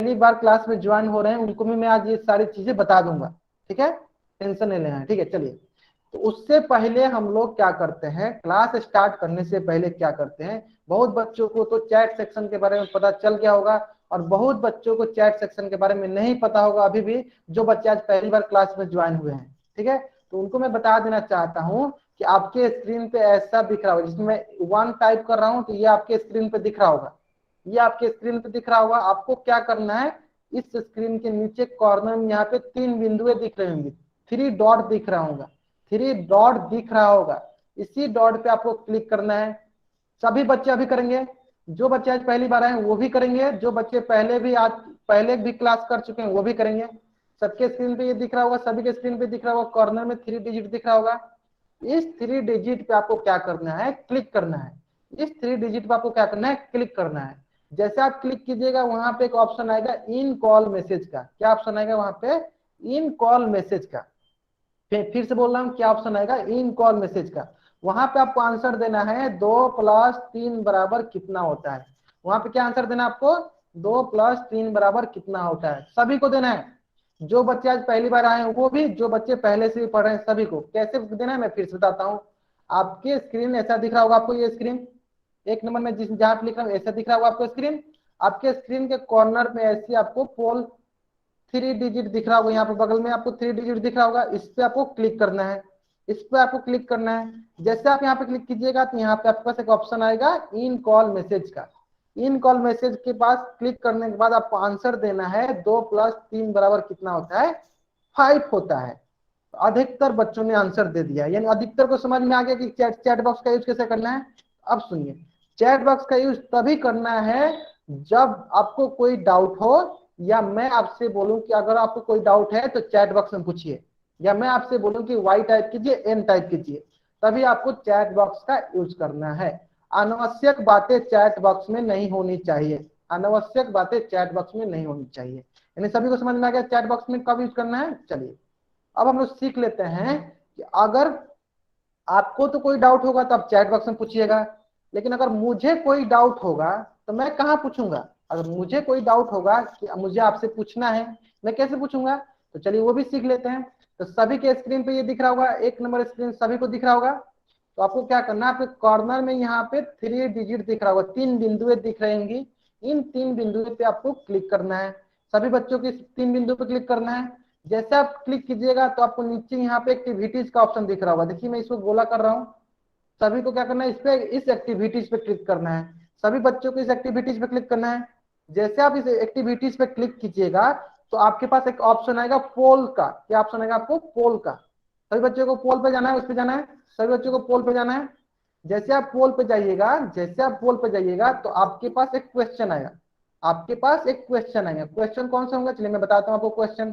पहली बार क्लास में ज्वाइन हो रहे हैं उनको भी मैं आज ये सारी चीजें बता दूंगा, ठीक है, टेंशन नहीं लेना है, ठीक है। चलिए, तो उससे पहले हम लोग क्या करते हैं, क्लास स्टार्ट करने से पहले क्या करते हैं, बहुत बच्चों को तो चैट सेक्शन के बारे में पता चल गया होगा और बहुत बच्चों को चैट सेक्शन के बारे में नहीं पता होगा अभी भी, जो बच्चे आज पहली बार क्लास में ज्वाइन हुए हैं, ठीक है। तो उनको मैं बता देना चाहता हूँ कि आपके स्क्रीन पे ऐसा दिख रहा होगा, जिसमें मैं 1 टाइप कर रहा हूँ तो ये आपके स्क्रीन पे दिख रहा होगा, ये आपके स्क्रीन पे दिख रहा होगा। आपको क्या करना है, इस स्क्रीन के नीचे कॉर्नर में यहाँ पे 3 बिंदुएं दिख रही होंगी, 3 डॉट दिख रहा होगा, 3 डॉट दिख रहा होगा, इसी डॉट पे आपको क्लिक करना है। सभी बच्चे अभी करेंगे, जो बच्चे आज पहली बार आए वो भी करेंगे, जो बच्चे पहले भी क्लास कर चुके हैं वो भी करेंगे। सबके स्क्रीन पे ये दिख रहा होगा, सभी के स्क्रीन पे दिख रहा होगा, कॉर्नर में 3 डिजिट दिख रहा होगा। इस 3 डिजिट पे आपको क्या करना है, क्लिक करना है। इस 3 डिजिट पे आपको क्या करना है, क्लिक करना है। जैसे आप क्लिक कीजिएगा वहां पे एक ऑप्शन आएगा इन कॉल मैसेज का। क्या ऑप्शन आएगा वहां पे, इन कॉल मैसेज का। फिर से बोल रहा हूँ, क्या ऑप्शन आएगा, इन कॉल मैसेज का। वहां पे आपको आंसर देना है 2 + 3 बराबर कितना होता है। वहां पे क्या आंसर देना है आपको, 2 + 3 बराबर कितना होता है, सभी को देना है। जो बच्चे आज पहली बार आए हैं वो भी, जो बच्चे पहले से भी पढ़ रहे हैं सभी को। कैसे देना है मैं फिर से बताता हूँ। आपके स्क्रीन ऐसा दिख रहा होगा आपको, ये स्क्रीन 1 नंबर में जिस जहां पे लिख रहा हूँ ऐसा दिख रहा होगा आपको स्क्रीन। आपके स्क्रीन के कॉर्नर में ऐसे आपको पोल 3 डिजिट दिख रहा होगा, यहाँ पे बगल में आपको 3 डिजिट दिख रहा होगा, इस पे आपको क्लिक करना है। इस पे आपको क्लिक करना है। जैसे आप यहाँ पे क्लिक कीजिएगा तो यहाँ पे आपके पास एक ऑप्शन आएगा इन कॉल मैसेज का। इन कॉल मैसेज के पास क्लिक करने के बाद आपको आंसर देना है 2 + 3 बराबर कितना होता है, 5 होता है। अधिकतर बच्चों ने आंसर दे दिया, यानी अधिकतर को समझ में आ गया कि चैट बॉक्स का यूज कैसे करना है। अब सुनिए, चैट बॉक्स का यूज तभी करना है जब आपको कोई डाउट हो, या मैं आपसे बोलूं कि अगर आपको कोई डाउट है तो चैट बॉक्स में पूछिए, या मैं आपसे बोलूं कि वाई टाइप कीजिए, एन टाइप कीजिए, तभी आपको चैट बॉक्स का यूज करना है। अनावश्यक बातें चैट बॉक्स में नहीं होनी चाहिए, अनावश्यक बातें चैट बॉक्स में नहीं होनी चाहिए। यानी सभी को समझ में आ गया चैट बॉक्स में कब यूज करना है। चलिए, अब हम लोग सीख लेते हैं कि अगर आपको तो कोई डाउट होगा तो आप चैट बॉक्स में पूछिएगा, लेकिन अगर मुझे कोई डाउट होगा तो मैं कहाँ पूछूंगा। अगर मुझे कोई डाउट होगा कि मुझे आपसे पूछना है, मैं कैसे पूछूंगा, तो चलिए वो भी सीख लेते हैं। तो सभी के स्क्रीन पे ये दिख रहा होगा, 1 नंबर स्क्रीन सभी को दिख रहा होगा। तो आपको क्या करना है, आपके कॉर्नर में यहाँ पे 3 डिजिट दिख रहा होगा, 3 बिंदुएं दिख रहेंगी, इन 3 बिंदुओं पे आपको क्लिक करना है। सभी बच्चों के 3 बिंदु पे क्लिक करना है। जैसे आप क्लिक कीजिएगा तो आपको नीचे यहाँ पे एक्टिविटीज का ऑप्शन दिख रहा होगा, देखिए मैं इसको गोला कर रहा हूँ। सभी को क्या करना है, इस पे इस एक्टिविटीज पे क्लिक करना है। सभी बच्चों को इस एक्टिविटीज पे क्लिक करना है। जैसे आप इस एक्टिविटीज पे क्लिक कीजिएगा तो आपके पास एक ऑप्शन आएगा पोल का। क्या ऑप्शन आएगा आपको, पोल का। सभी बच्चों को पोल पे जाना है, उस पे जाना है, सभी बच्चों को पोल पे जाना है। जैसे आप पोल पे जाइएगा, जैसे आप पोल पे जाइएगा तो आपके पास एक क्वेश्चन आएगा, आपके पास एक क्वेश्चन आएगा। क्वेश्चन कौन सा होगा, चलिए मैं बताता हूँ आपको क्वेश्चन।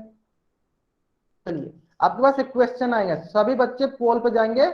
चलिए, आपके पास एक क्वेश्चन आएगा, सभी बच्चे पोल पे जाएंगे,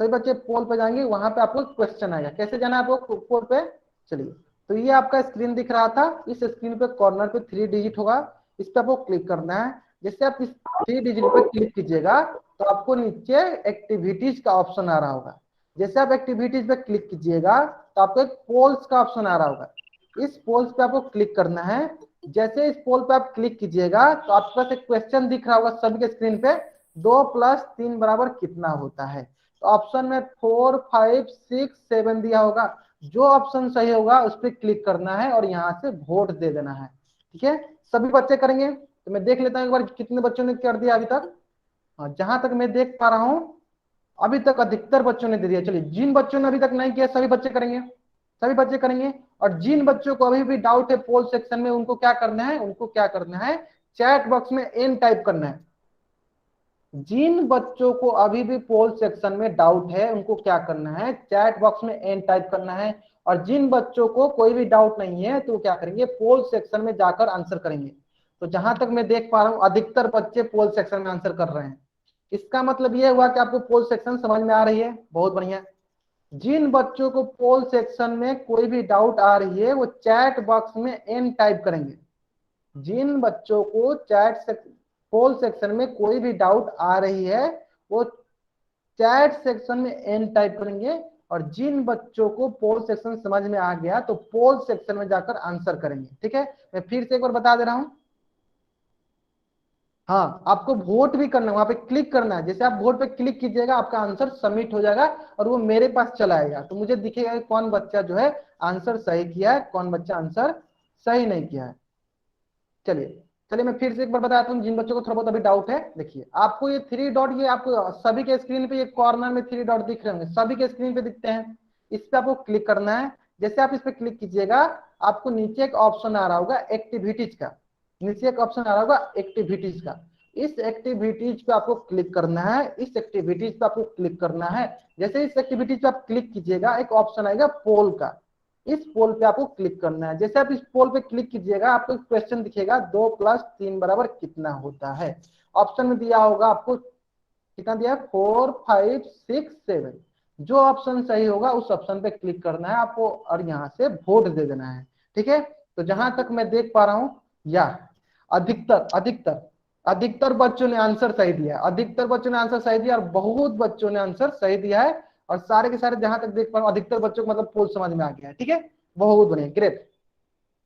सभी बच्चे पोल पे जाएंगे, वहां पे आपको क्वेश्चन आएगा। कैसे जाना है आपको पोल पे, चलिए। तो ये आपका स्क्रीन दिख रहा था, इस स्क्रीन पे कॉर्नर पे 3 डिजिट होगा, इस पे आपको क्लिक करना है। जैसे आप इस 3 डिजिट पे क्लिक कीजिएगा तो आपको नीचे एक्टिविटीज का ऑप्शन आ रहा होगा। जैसे आप एक्टिविटीज पे क्लिक कीजिएगा तो आपको एक पोल्स का ऑप्शन आ रहा होगा, इस पोल्स पे आपको क्लिक करना है। जैसे इस पोल पे आप क्लिक कीजिएगा तो आपके पास एक क्वेश्चन दिख रहा होगा सभी के स्क्रीन पे, 2 + 3 बराबर कितना होता है। तो ऑप्शन में 4, 5, 6, 7 दिया होगा, जो ऑप्शन सही होगा उस पर क्लिक करना है और यहाँ से वोट दे देना है, ठीक है। सभी बच्चे करेंगे, तो मैं देख लेता हूँ एक बार कितने बच्चों ने कर दिया अभी तक। हाँ, जहां तक मैं देख पा रहा हूँ अभी तक अधिकतर बच्चों ने दे दिया। चलिए, जिन बच्चों ने अभी तक नहीं किया सभी बच्चे करेंगे, सभी बच्चे करेंगे। और जिन बच्चों को अभी भी डाउट है पोल सेक्शन में, उनको क्या करना है, उनको क्या करना है, चैट बॉक्स में एन टाइप करना है। जिन बच्चों को अभी भी पोल सेक्शन में डाउट है उनको क्या करना है, चैट बॉक्स में एन टाइप करना है। और जिन बच्चों को कोई भी डाउट नहीं है तो क्या करेंगे, पोल सेक्शन में जाकर आंसर करेंगे। तो जहां तक मैं देख पा रहा हूं अधिकतर बच्चे पोल सेक्शन में आंसर कर रहे हैं। इसका मतलब यह हुआ कि आपको पोल सेक्शन समझ में आ रही है, बहुत बढ़िया। जिन बच्चों को पोल सेक्शन में कोई भी डाउट आ रही है वो चैट बॉक्स में एन टाइप करेंगे। जिन बच्चों को पोल सेक्शन में कोई भी डाउट आ रही है वो चैट सेक्शन में एन टाइप करेंगे और जिन बच्चों को पोल सेक्शन समझ में आ गया तो पोल सेक्शन में जाकर आंसर करेंगे। ठीक है, मैं फिर से एक बार बता दे रहा हूं। हाँ, आपको वोट भी करना है, वहां पे क्लिक करना है। जैसे आप वोट पे क्लिक कीजिएगा आपका आंसर सबमिट हो जाएगा और वो मेरे पास चला आएगा, तो मुझे दिखेगा कि कौन बच्चा जो है आंसर सही किया है, कौन बच्चा आंसर सही नहीं किया है। चलिए चलिए मैं फिर से एक बार बताता हूँ जिन बच्चों को थोड़ा बहुत अभी डाउट है। देखिए आपको ये थ्री डॉट, ये आपको सभी के स्क्रीन पे ये कॉर्नर में थ्री डॉट दिख रहे होंगे, सभी के स्क्रीन पे दिखते हैं। इस पे आपको क्लिक करना है। जैसे आप इस पे क्लिक कीजिएगा आपको नीचे एक ऑप्शन आ रहा होगा एक्टिविटीज का, नीचे एक ऑप्शन आ रहा होगा एक्टिविटीज का। इस एक्टिविटीज पे आपको क्लिक करना है, इस एक्टिविटीज पे आपको क्लिक करना है। जैसे इस एक्टिविटीज पे आप क्लिक कीजिएगा एक ऑप्शन आएगा पोल का, इस पोल पे आपको क्लिक करना है। जैसे आप इस पोल पे क्लिक कीजिएगा आपको क्वेश्चन दिखेगा 2 + 3 बराबर कितना होता है। ऑप्शन में दिया होगा आपको कितना दिया है, 4 5 6 7। जो ऑप्शन सही होगा उस ऑप्शन पे क्लिक करना है आपको और यहाँ से वोट दे देना है। ठीक है, तो जहां तक मैं देख पा रहा हूं या अधिकतर अधिकतर अधिकतर बच्चों ने आंसर सही दिया, अधिकतर बच्चों ने आंसर सही दिया और बहुत बच्चों ने आंसर सही दिया है। और सारे के सारे जहां तक देख पा रहा हूं अधिकतर बच्चों को मतलब पोल समझ में आ गया है। ठीक है, बहुत बढ़िया, ग्रेट।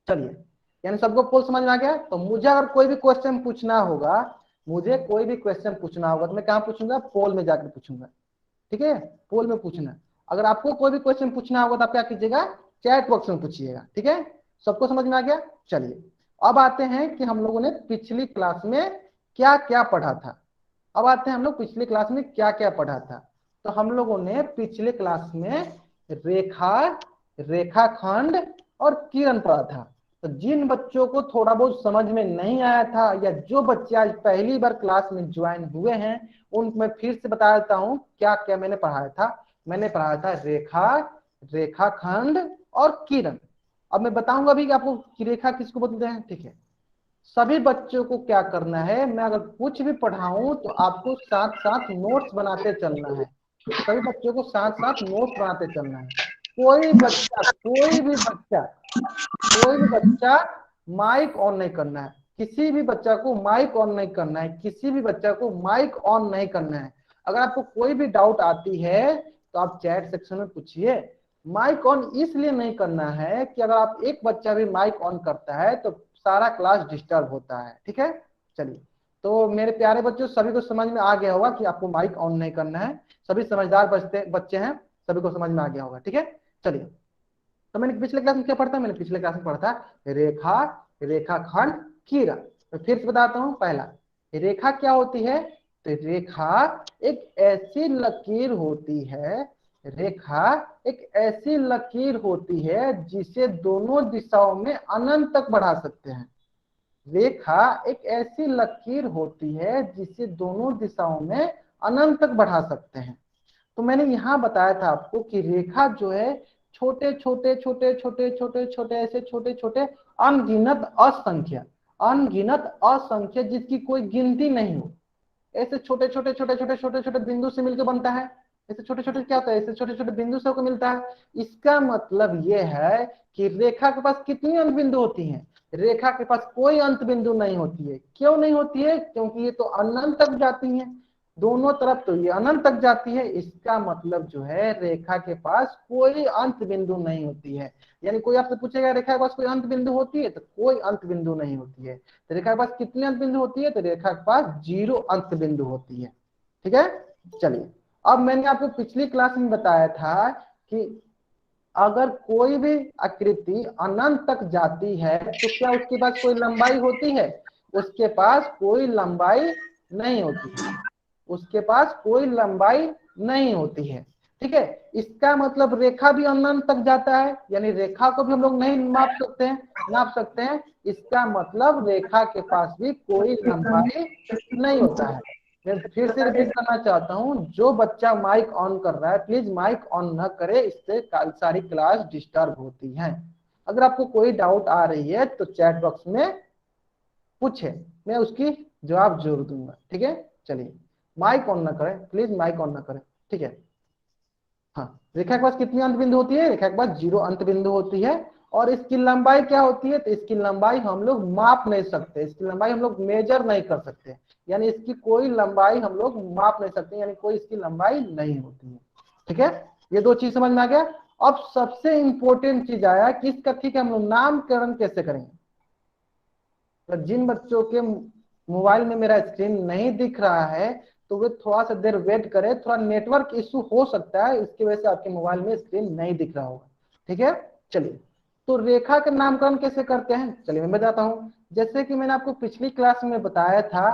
चलिए, यानी सबको पोल समझ में आ गया। तो मुझे अगर कोई भी क्वेश्चन पूछना होगा, मुझे कोई भी क्वेश्चन पूछना होगा तो मैं कहाँ पूछूंगा, पोल में जाकर पूछूंगा। ठीक है, पोल में पूछना। अगर आपको कोई भी क्वेश्चन पूछना होगा तो आप क्या कीजिएगा, चैट बॉक्स में पूछिएगा। ठीक है, सबको समझ में आ गया। चलिए अब आते हैं कि हम लोगों ने पिछली क्लास में क्या क्या पढ़ा था। अब आते हैं हम लोग पिछली क्लास में क्या क्या पढ़ा था। तो हम लोगों ने पिछले क्लास में रेखा, रेखाखंड और किरण पढ़ा था। तो जिन बच्चों को थोड़ा बहुत समझ में नहीं आया था या जो बच्चे आज पहली बार क्लास में ज्वाइन हुए हैं उन मैं फिर से बता देता हूं क्या क्या मैंने पढ़ाया था। मैंने पढ़ाया था रेखा, रेखाखंड और किरण। अब मैं बताऊंगा भी कि आपको कि रेखा किसको बोलते हैं। ठीक है, सभी बच्चों को क्या करना है, मैं अगर कुछ भी पढ़ाऊं तो आपको साथ साथ नोट्स बनाते चलना है। सभी बच्चों को साथ साथ नोट्स बनाते चलना है। कोई बच्चा कोई भी बच्चा कोई भी बच्चा माइक ऑन नहीं करना है, किसी भी बच्चा को माइक ऑन नहीं करना है, किसी भी बच्चा को माइक ऑन नहीं करना है। अगर आपको कोई भी डाउट आती है तो आप चैट सेक्शन में पूछिए। माइक ऑन इसलिए नहीं करना है कि अगर आप एक बच्चा भी माइक ऑन करता है तो सारा क्लास डिस्टर्ब होता है। ठीक है, चलिए तो मेरे प्यारे बच्चों सभी को समझ में आ गया होगा कि आपको माइक ऑन नहीं करना है। सभी समझदार बच्चे हैं, सभी को समझ में आ गया होगा। ठीक है, चलिए तो मैंने पिछले क्लास में क्या पढ़ा था, मैंने पिछले क्लास में पढ़ा था रेखा, रेखाखंड, किरण। तो फिर से बताता हूं, पहला रेखा क्या होती है, तो रेखा एक ऐसी लकीर होती है, रेखा एक ऐसी लकीर होती है जिसे दोनों दिशाओं में अनंत तक बढ़ा सकते हैं। रेखा एक ऐसी लकीर होती है जिसे दोनों दिशाओं में अनंत तक बढ़ा सकते हैं। तो मैंने यहां बताया था आपको कि रेखा जो है छोटे छोटे छोटे छोटे छोटे छोटे ऐसे छोटे छोटे अनगिनत असंख्य, अनगिनत असंख्य जिसकी कोई गिनती नहीं हो, ऐसे छोटे छोटे छोटे छोटे छोटे छोटे बिंदु से मिलकर बनता है। ऐसे छोटे छोटे क्या होता है, ऐसे छोटे छोटे बिंदु से होकर मिलता है। इसका मतलब यह है कि रेखा के पास कितनी अंत बिंदु होती हैं, रेखा के पास कोई अंत बिंदु नहीं होती है। क्यों नहीं होती है, क्योंकि ये तो अनंत तक जाती हैं, दोनों तरफ तो ये अनंत तक जाती है। इसका मतलब जो है रेखा के पास कोई अंत बिंदु नहीं होती है। यानी कोई आपसे पूछेगा रेखा के पास कोई अंत बिंदु होती है, तो कोई अंत बिंदु नहीं होती है। तो रेखा के पास कितने अंत बिंदु होती है, तो रेखा के पास 0 अंत बिंदु होती है। ठीक है, चलिए अब मैंने आपको पिछली क्लास में बताया था कि अगर कोई भी आकृति अनंत तक जाती है तो क्या उसके पास कोई लंबाई होती है, उसके पास कोई लंबाई नहीं होती है, उसके पास कोई लंबाई नहीं होती है। ठीक है, इसका मतलब रेखा भी अनंत तक जाता है, यानी रेखा को भी हम लोग नहीं नाप सकते हैं। इसका मतलब रेखा के पास भी कोई लंबाई नहीं होता है। मैं फिर से रिपीट करना चाहता हूं, जो बच्चा माइक ऑन कर रहा है प्लीज माइक ऑन न करे, इससे सारी क्लास डिस्टर्ब होती है। अगर आपको कोई डाउट आ रही है तो चैट बॉक्स में पूछे, मैं उसकी जवाब जरूर दूंगा। ठीक है, चलिए माइक ऑन ना करें प्लीज, माइक ऑन ना करें। ठीक है, हाँ रेखा के पास कितनी अंत बिंदु होती है, रेखा के पास 0 अंत बिंदु होती है। और इसकी लंबाई क्या होती है, तो इसकी लंबाई हम लोग माप नहीं सकते, इसकी लंबाई हम लोग मेजर नहीं कर सकते, यानी इसकी कोई लंबाई हम लोग माप नहीं सकते, यानी कोई इसकी लंबाई नहीं होती है। ठीक है, ये दो चीज समझ में आ गया। अब सबसे इंपॉर्टेंट चीज आया कि इसका ठीक है हम लोग नामकरण कैसे करेंगे। तो जिन बच्चों के मोबाइल में मेरा स्क्रीन नहीं दिख रहा है तो वे थोड़ा सा देर वेट करें, थोड़ा नेटवर्क इशू हो सकता है, इसकी वजह से आपके मोबाइल में स्क्रीन नहीं दिख रहा होगा। ठीक है, चलिए तो रेखा का नामकरण कैसे करते हैं, चलिए मैं बताता हूं। जैसे कि मैंने आपको पिछली क्लास में बताया था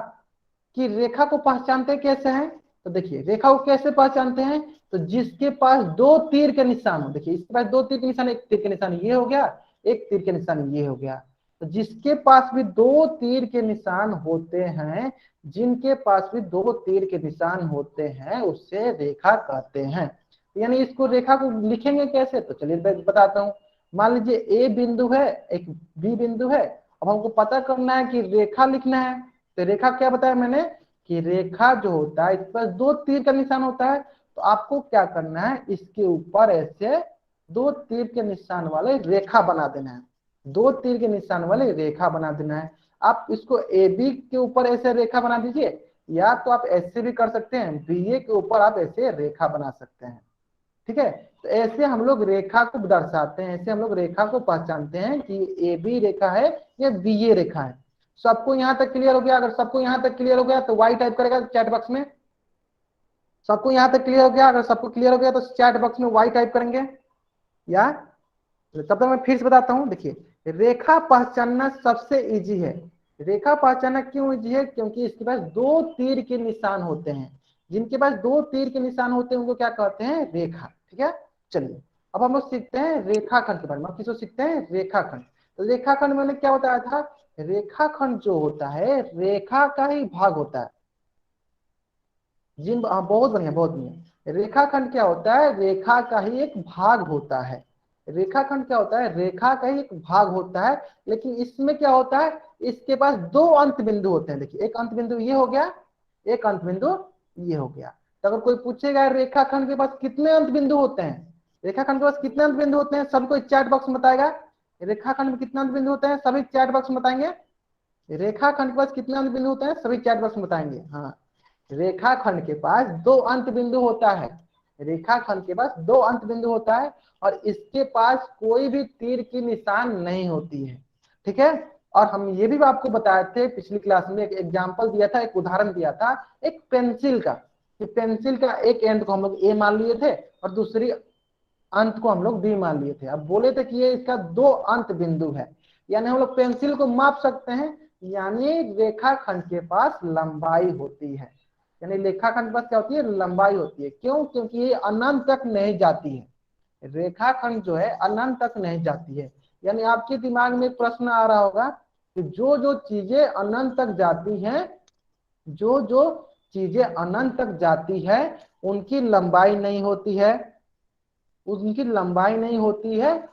कि रेखा को पहचानते कैसे हैं। तो देखिए रेखा को कैसे पहचानते हैं, तो जिसके पास दो तीर के निशान हो, देखिए इसके पास दो तीर के निशान, एक तीर के निशान ये हो गया, एक तीर के निशान ये हो गया। तो जिसके पास भी दो तीर के निशान होते हैं, जिनके पास भी दो तीर के निशान होते हैं उससे रेखा कहते हैं। यानी इसको रेखा को लिखेंगे कैसे, तो चलिए बताता हूं। मान लीजिए ए बिंदु है, एक बी बिंदु है। अब हमको पता करना है कि रेखा लिखना है। तो रेखा क्या बताया मैंने कि रेखा जो होता है इसके पास दो तीर का निशान होता है। तो आपको क्या करना है, इसके ऊपर ऐसे दो तीर के निशान वाले रेखा बना देना है, दो तीर के निशान वाले रेखा बना देना है। आप इसको ए बी के ऊपर ऐसे रेखा बना दीजिए, या तो आप ऐसे भी कर सकते हैं, बी ए के ऊपर आप ऐसे रेखा बना सकते हैं। ठीक है, तो ऐसे हम लोग रेखा को दर्शाते हैं, ऐसे हम लोग रेखा को पहचानते हैं कि ए बी रेखा है, ये बी ए रेखा है। सबको यहां तक क्लियर हो गया? अगर सबको यहां तक क्लियर हो गया तो वाई टाइप करेगा चैट बॉक्स में। सबको यहां तक क्लियर हो गया? अगर सबको क्लियर हो गया तो चैट बॉक्स में वाई टाइप करेंगे। या तब तक मैं फिर से बताता हूं। देखिए रेखा पहचानना सबसे इजी है। रेखा पहचानना क्यों इजी है, क्योंकि इसके पास दो तीर के निशान होते हैं। जिनके पास दो तीर के निशान होते हैं उनको क्या कहते हैं, रेखा। ठीक है, चलिए अब हम लोग सीखते हैं रेखाखंड के बारे में। किसको सीखते हैं, रेखाखंड। तो रेखाखंड मैंने क्या बताया था, रेखाखंड जो होता है रेखा का ही भाग होता है। जिन बहुत बढ़िया बहुत बढ़िया। रेखाखंड क्या होता है, रेखा का ही एक भाग होता है। रेखाखंड क्या होता है, रेखा का ही एक भाग होता है। लेकिन इसमें क्या होता है, इसके पास दो अंत बिंदु होते हैं। देखिए एक अंत बिंदु ये हो गया, एक अंत बिंदु ये हो गया। तो अगर कोई पूछेगा रेखाखंड के पास कितने अंत बिंदु होते हैं, रेखाखंड के पास कितने अंत बिंदु होते हैं, सबको चैट बॉक्स में बताएगा। रेखाखंड में कितने अंत बिंदु होते हैं, सभी चैट बॉक्स में बताएंगे। रेखाखंड के पास कितने अंत बिंदु होते हैं, सभी चैट बॉक्स में बताएंगे। हाँ, रेखाखंड के पास दो अंत बिंदु होता है। रेखाखंड के पास दो अंत बिंदु होता है और इसके पास कोई भी तीर की निशान नहीं होती है। ठीक है, और हम ये भी आपको बताए थे पिछली क्लास में, एक एग्जांपल दिया था, एक उदाहरण दिया था एक पेंसिल का, कि पेंसिल का एक एंड को हम लोग ए मान लिए थे और दूसरी अंत को हम लोग बी मान लिए थे। अब बोले थे कि ये इसका दो अंत बिंदु है, यानी हम लोग पेंसिल को माप सकते हैं। यानी रेखाखंड के पास लंबाई होती है, यानी रेखाखंड के पास क्या होती है, लंबाई होती है। क्यों, क्योंकि ये अनंत तक नहीं जाती है। रेखाखंड जो है अनंत तक नहीं जाती है। यानी आपके दिमाग में प्रश्न आ रहा होगा कि जो जो चीजें अनंत तक जाती हैं, जो जो चीजें अनंत तक जाती है उनकी लंबाई नहीं होती है, उनकी लंबाई नहीं होती है।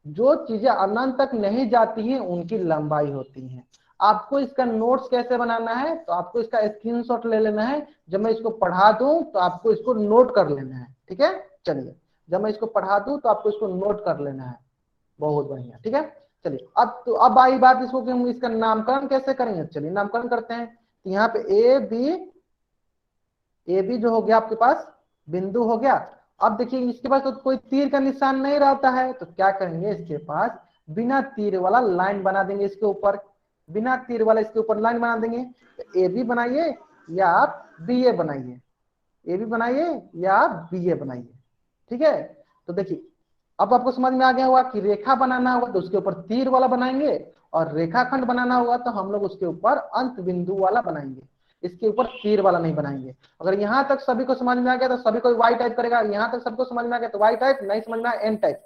जो चीजें अनंत तक नहीं जाती हैं उनकी लंबाई होती है। आपको इसका नोट्स कैसे बनाना है, तो आपको इसका स्क्रीनशॉट ले लेना है। जब मैं इसको पढ़ा दूं तो आपको इसको नोट कर लेना है। ठीक है, चलिए जब मैं इसको पढ़ा दूं तो आपको इसको नोट कर लेना है। बहुत बढ़िया, ठीक है। चलिए अब तो अब आई बात इसको कि हम इसका नामकरण कैसे करेंगे। चलिए नामकरण करते हैं। तो यहाँ पे ए बी जो हो गया आपके पास बिंदु हो गया। अब देखिए इसके पास तो कोई तीर का निशान नहीं रहता है, तो क्या करेंगे, इसके पास बिना तीर वाला लाइन बना देंगे इसके ऊपर, बिना तीर वाला इसके ऊपर लाइन बना देंगे। तो ए बी बनाइए या आप बी ए बनाइए, ए बी बनाइए या आप बी ए बनाइए। ठीक है, तो देखिए अब आपको समझ में आ गया होगा कि रेखा बनाना होगा तो उसके ऊपर तीर वाला बनाएंगे, और रेखाखंड बनाना होगा तो हम लोग उसके ऊपर अंत बिंदु वाला बनाएंगे, इसके ऊपर तीर वाला नहीं बनाएंगे। अगर यहाँ तक सभी को समझ में आ गया तो सभी कोई वाई टाइप करेगा, यहाँ तक सबको समझ में आ गया तो वाई टाइप, नहीं समझ में आया एन टाइप।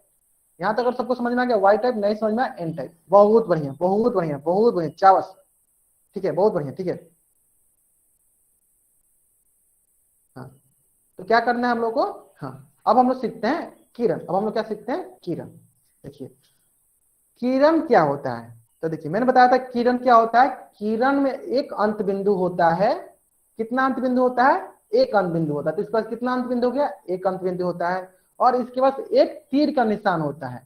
यहाँ तक अगर सबको समझ में आ गया वाई टाइप, नहीं समझ में आया एन टाइप। बहुत बढ़िया बहुत बढ़िया बहुत बढ़िया, चावस। ठीक है, बहुत बढ़िया, ठीक है। हाँ, तो क्या करना है हम लोग को, हाँ अब हम लोग सीखते हैं किरण। अब हम लोग क्या सीखते हैं, किरण। देखिए किरण क्या होता है, तो देखिए मैंने बताया था किरण क्या होता है। किरण में एक अंत बिंदु होता है। कितना अंत बिंदु होता है, एक अंत बिंदु होता है। तो इसके पास कितना अंत बिंदु हो गया, एक अंत बिंदु होता है। और इसके पास एक तीर का निशान होता है।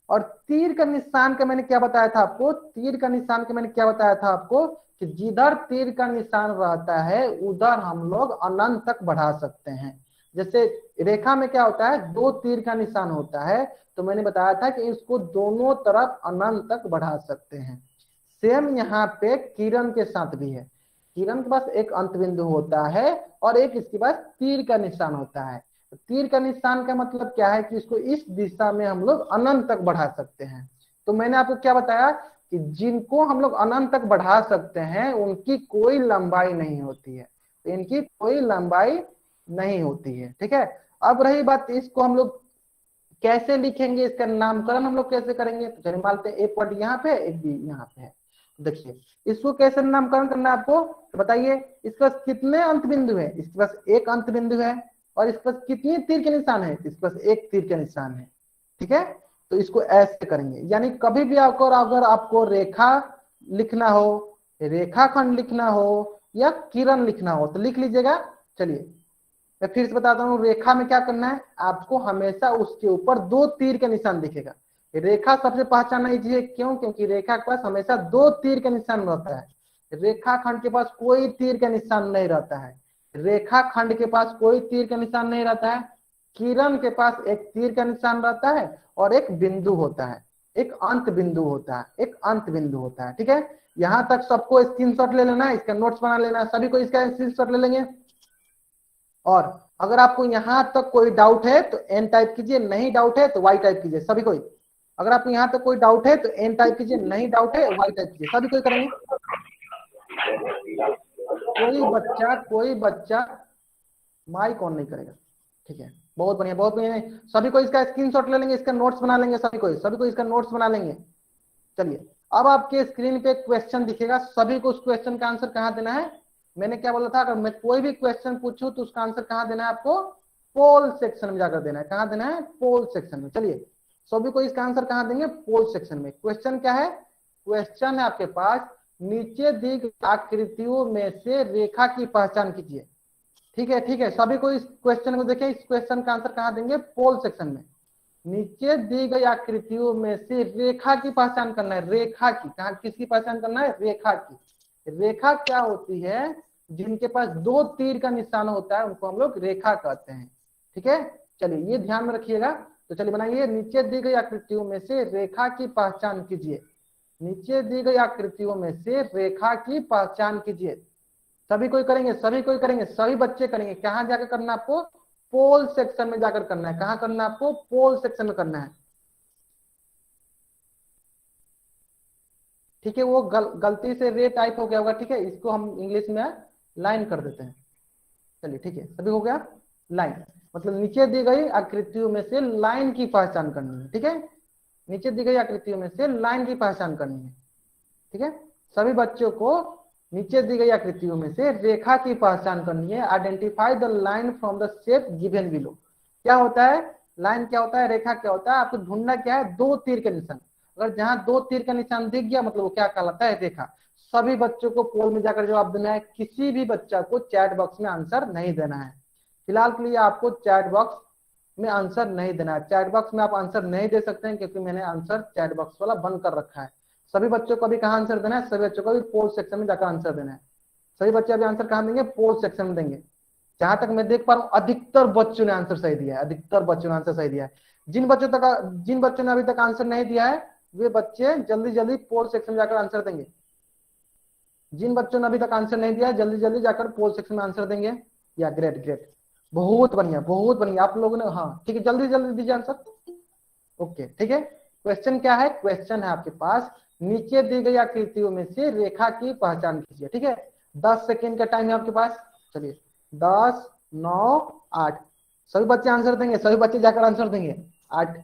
और तीर का निशान का मैंने क्या बताया था आपको, तीर का निशान का मैंने क्या बताया था आपको, कि जिधर तीर का निशान रहता है उधर हम लोग अनंत तक बढ़ा सकते हैं। जैसे रेखा में क्या होता है, दो तीर का निशान होता है, तो मैंने बताया था कि इसको दोनों तरफ अनंत तक बढ़ा सकते हैं। सेम यहाँ पे किरण के साथ भी है, किरण के पास एक अंत बिंदु होता है और एक इसके पास तीर का निशान होता है। तीर का निशान का मतलब क्या है कि इसको इस दिशा में हम लोग अनंत तक बढ़ा सकते हैं। तो मैंने आपको क्या बताया कि जिनको हम लोग अनंत तक बढ़ा सकते हैं उनकी कोई लंबाई नहीं होती है, तो इनकी कोई लंबाई नहीं होती है। ठीक है, अब रही बात इसको हम लोग कैसे लिखेंगे, इसका नामकरण हम लोग कैसे करेंगे। तो चलिए मानते हैं एक पॉइंट यहाँ पे एक बी यहाँ पे है। देखिए इसको कैसे नामकरण करना है आपको, तो बताइए इसके पास कितने अंत बिंदु है, इसके पास एक अंत बिंदु है, और इसके पास कितनी तीर के निशान है, इसके पास एक तीर के निशान है। ठीक है, तो इसको ऐसे करेंगे, यानी कभी भी आपको अगर आपको रेखा लिखना हो, रेखाखंड लिखना हो या किरण लिखना हो तो लिख लीजिएगा। चलिए मैं फिर से बताता हूँ, रेखा में क्या करना है, आपको हमेशा उसके ऊपर दो तीर का निशान दिखेगा। रेखा सबसे पहचानना इजी है, क्यों, क्योंकि रेखा के पास हमेशा दो तीर का निशान रहता है। रेखा खंड के पास कोई तीर का निशान नहीं रहता है, रेखा खंड के पास कोई तीर का निशान नहीं रहता है। किरण के पास एक तीर का निशान रहता है और एक बिंदु होता है, एक अंत बिंदु होता है, एक अंत बिंदु होता है। ठीक है, यहां तक सबको स्क्रीनशॉट ले लेना है, इसका नोट्स बना लेना है, सभी को इसका स्क्रीनशॉट ले लेंगे। और अगर आपको यहां तक कोई डाउट है तो एन टाइप कीजिए, नहीं डाउट है तो वाई टाइप कीजिए सभी कोई। अगर आपको यहां तक कोई डाउट है तो एन टाइप कीजिए, नहीं डाउट है वाई टाइप कीजिए, सभी कोई करेंगे। कोई बच्चा माइक ऑन नहीं करेगा। ठीक है, बहुत बढ़िया बहुत बढ़िया, सभी को इसका स्क्रीनशॉट ले लेंगे, इसका नोट्स बना लेंगे, सभी को इसका नोट्स बना लेंगे। चलिए अब आपके स्क्रीन पे क्वेश्चन दिखेगा, सभी को उस क्वेश्चन का आंसर कहाँ देना है। मैंने क्या बोला था, अगर मैं कोई भी क्वेश्चन पूछूं तो उसका आंसर कहाँ देना है आपको, पोल सेक्शन में जाकर देना है। कहाँ देना है, पोल सेक्शन में। चलिए सभी को इसका आंसर कहाँ देंगे, पोल सेक्शन में। क्वेश्चन क्या है, क्वेश्चन है आपके पास, नीचे दी गई आकृतियों में से रेखा की पहचान कीजिए। ठीक है, सभी को इस क्वेश्चन को देखिए, इस क्वेश्चन का आंसर कहाँ देंगे, पोल सेक्शन में। नीचे दी गई आकृतियों में से रेखा की पहचान करना है, रेखा की, कहा किसकी पहचान करना है, रेखा की। रेखा क्या होती है, जिनके पास दो तीर का निशान होता है उनको हम लोग रेखा कहते हैं। ठीक है, चलिए ये ध्यान में रखिएगा। तो चलिए बनाइए, नीचे दी गई आकृतियों में से रेखा की पहचान कीजिए। नीचे दी गई आकृतियों में से रेखा की पहचान कीजिए। सभी कोई करेंगे, सभी कोई करेंगे, सभी बच्चे करेंगे। कहाँ जाकर करना आपको, पोल सेक्शन में जाकर करना है। कहाँ करना है आपको, पोल सेक्शन में करना है। ठीक है, वो गलती से रे टाइप हो गया होगा। ठीक है, इसको हम इंग्लिश में लाइन कर देते हैं। चलिए ठीक है, सभी हो गया, लाइन मतलब नीचे दी गई आकृतियों में से लाइन की पहचान करनी है। ठीक है, नीचे दी गई आकृतियों में से लाइन की पहचान करनी है। ठीक है, सभी बच्चों को नीचे दी गई आकृतियों में से रेखा की पहचान करनी है। Identify the line from the shape given below. क्या होता है, लाइन क्या होता है, रेखा क्या होता है, आपको ढूंढना क्या है, दो तीर के निशान। अगर जहां दो तीर का निशान दिख गया मतलब वो क्या कहलाता है, रेखा। सभी बच्चों को पोल में जाकर जवाब देना है, किसी भी बच्चा को चैट बॉक्स में आंसर नहीं देना है। फिलहाल के लिए आपको चैट बॉक्स में आंसर नहीं देना है। चैट बॉक्स में आप आंसर नहीं दे सकते हैं क्योंकि मैंने आंसर चैट बॉक्स वाला बंद कर रखा है। सभी बच्चों को अभी कहाँ आंसर देना है, सभी बच्चों को भी पोल सेक्शन में जाकर आंसर देना है। सभी बच्चे अभी आंसर कहाँ देंगे, पोल सेक्शन में देंगे। जहां तक मैं देख पा रहा हूँ अधिकतर बच्चों ने आंसर सही दिया है, अधिकतर बच्चों ने आंसर सही दिया है। जिन बच्चों ने अभी तक आंसर नहीं दिया है वे बच्चे जल्दी जल्दी पोल सेक्शन में जाकर आंसर देंगे। जिन बच्चों ने अभी तक आंसर नहीं दिया जल्दी जल्दी जाकर पोल सेक्शन में आंसर देंगे। या ग्रेट ग्रेट, बहुत बढ़िया बहुत बढ़िया आप लोगों ने, हाँ ठीक है, जल्दी जल्दी दीजिए आंसर। ओके ठीक है, क्वेश्चन क्या है, क्वेश्चन है आपके पास, नीचे दी गई आकृतियों में से रेखा की पहचान कीजिए। ठीक है, 10 सेकेंड का टाइम है आपके पास। चलिए 10 9 8, सभी बच्चे आंसर देंगे, सभी बच्चे जाकर आंसर देंगे। 8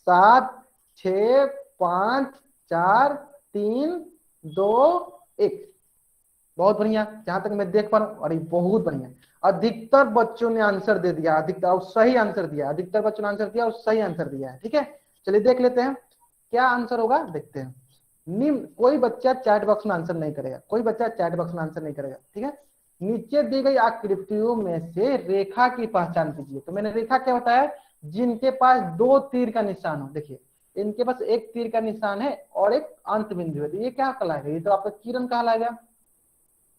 7 6 5 4 3 2 1, बहुत बढ़िया। जहां तक मैं देख पा रहा हूँ, अरे बहुत बढ़िया, अधिकतर बच्चों ने आंसर दे दिया, अधिकतर और सही आंसर दिया, अधिकतर बच्चों ने आंसर दिया और सही आंसर दिया है। ठीक है, चलिए देख लेते हैं क्या आंसर होगा, देखते हैं। निम्न, कोई बच्चा चैट बॉक्स में आंसर नहीं करेगा, कोई बच्चा चैट बॉक्स में आंसर नहीं करेगा। ठीक है, नीचे दी गई आकृतियों में से रेखा की पहचान कीजिए। तो मैंने रेखा क्या होता है, जिनके पास दो तीर का निशान हो। देखिए इनके पास एक तीर का निशान है और एक अंत बिंदु है, तो ये क्या कहलाएगा, ये तो आपका किरण कहलाएगा।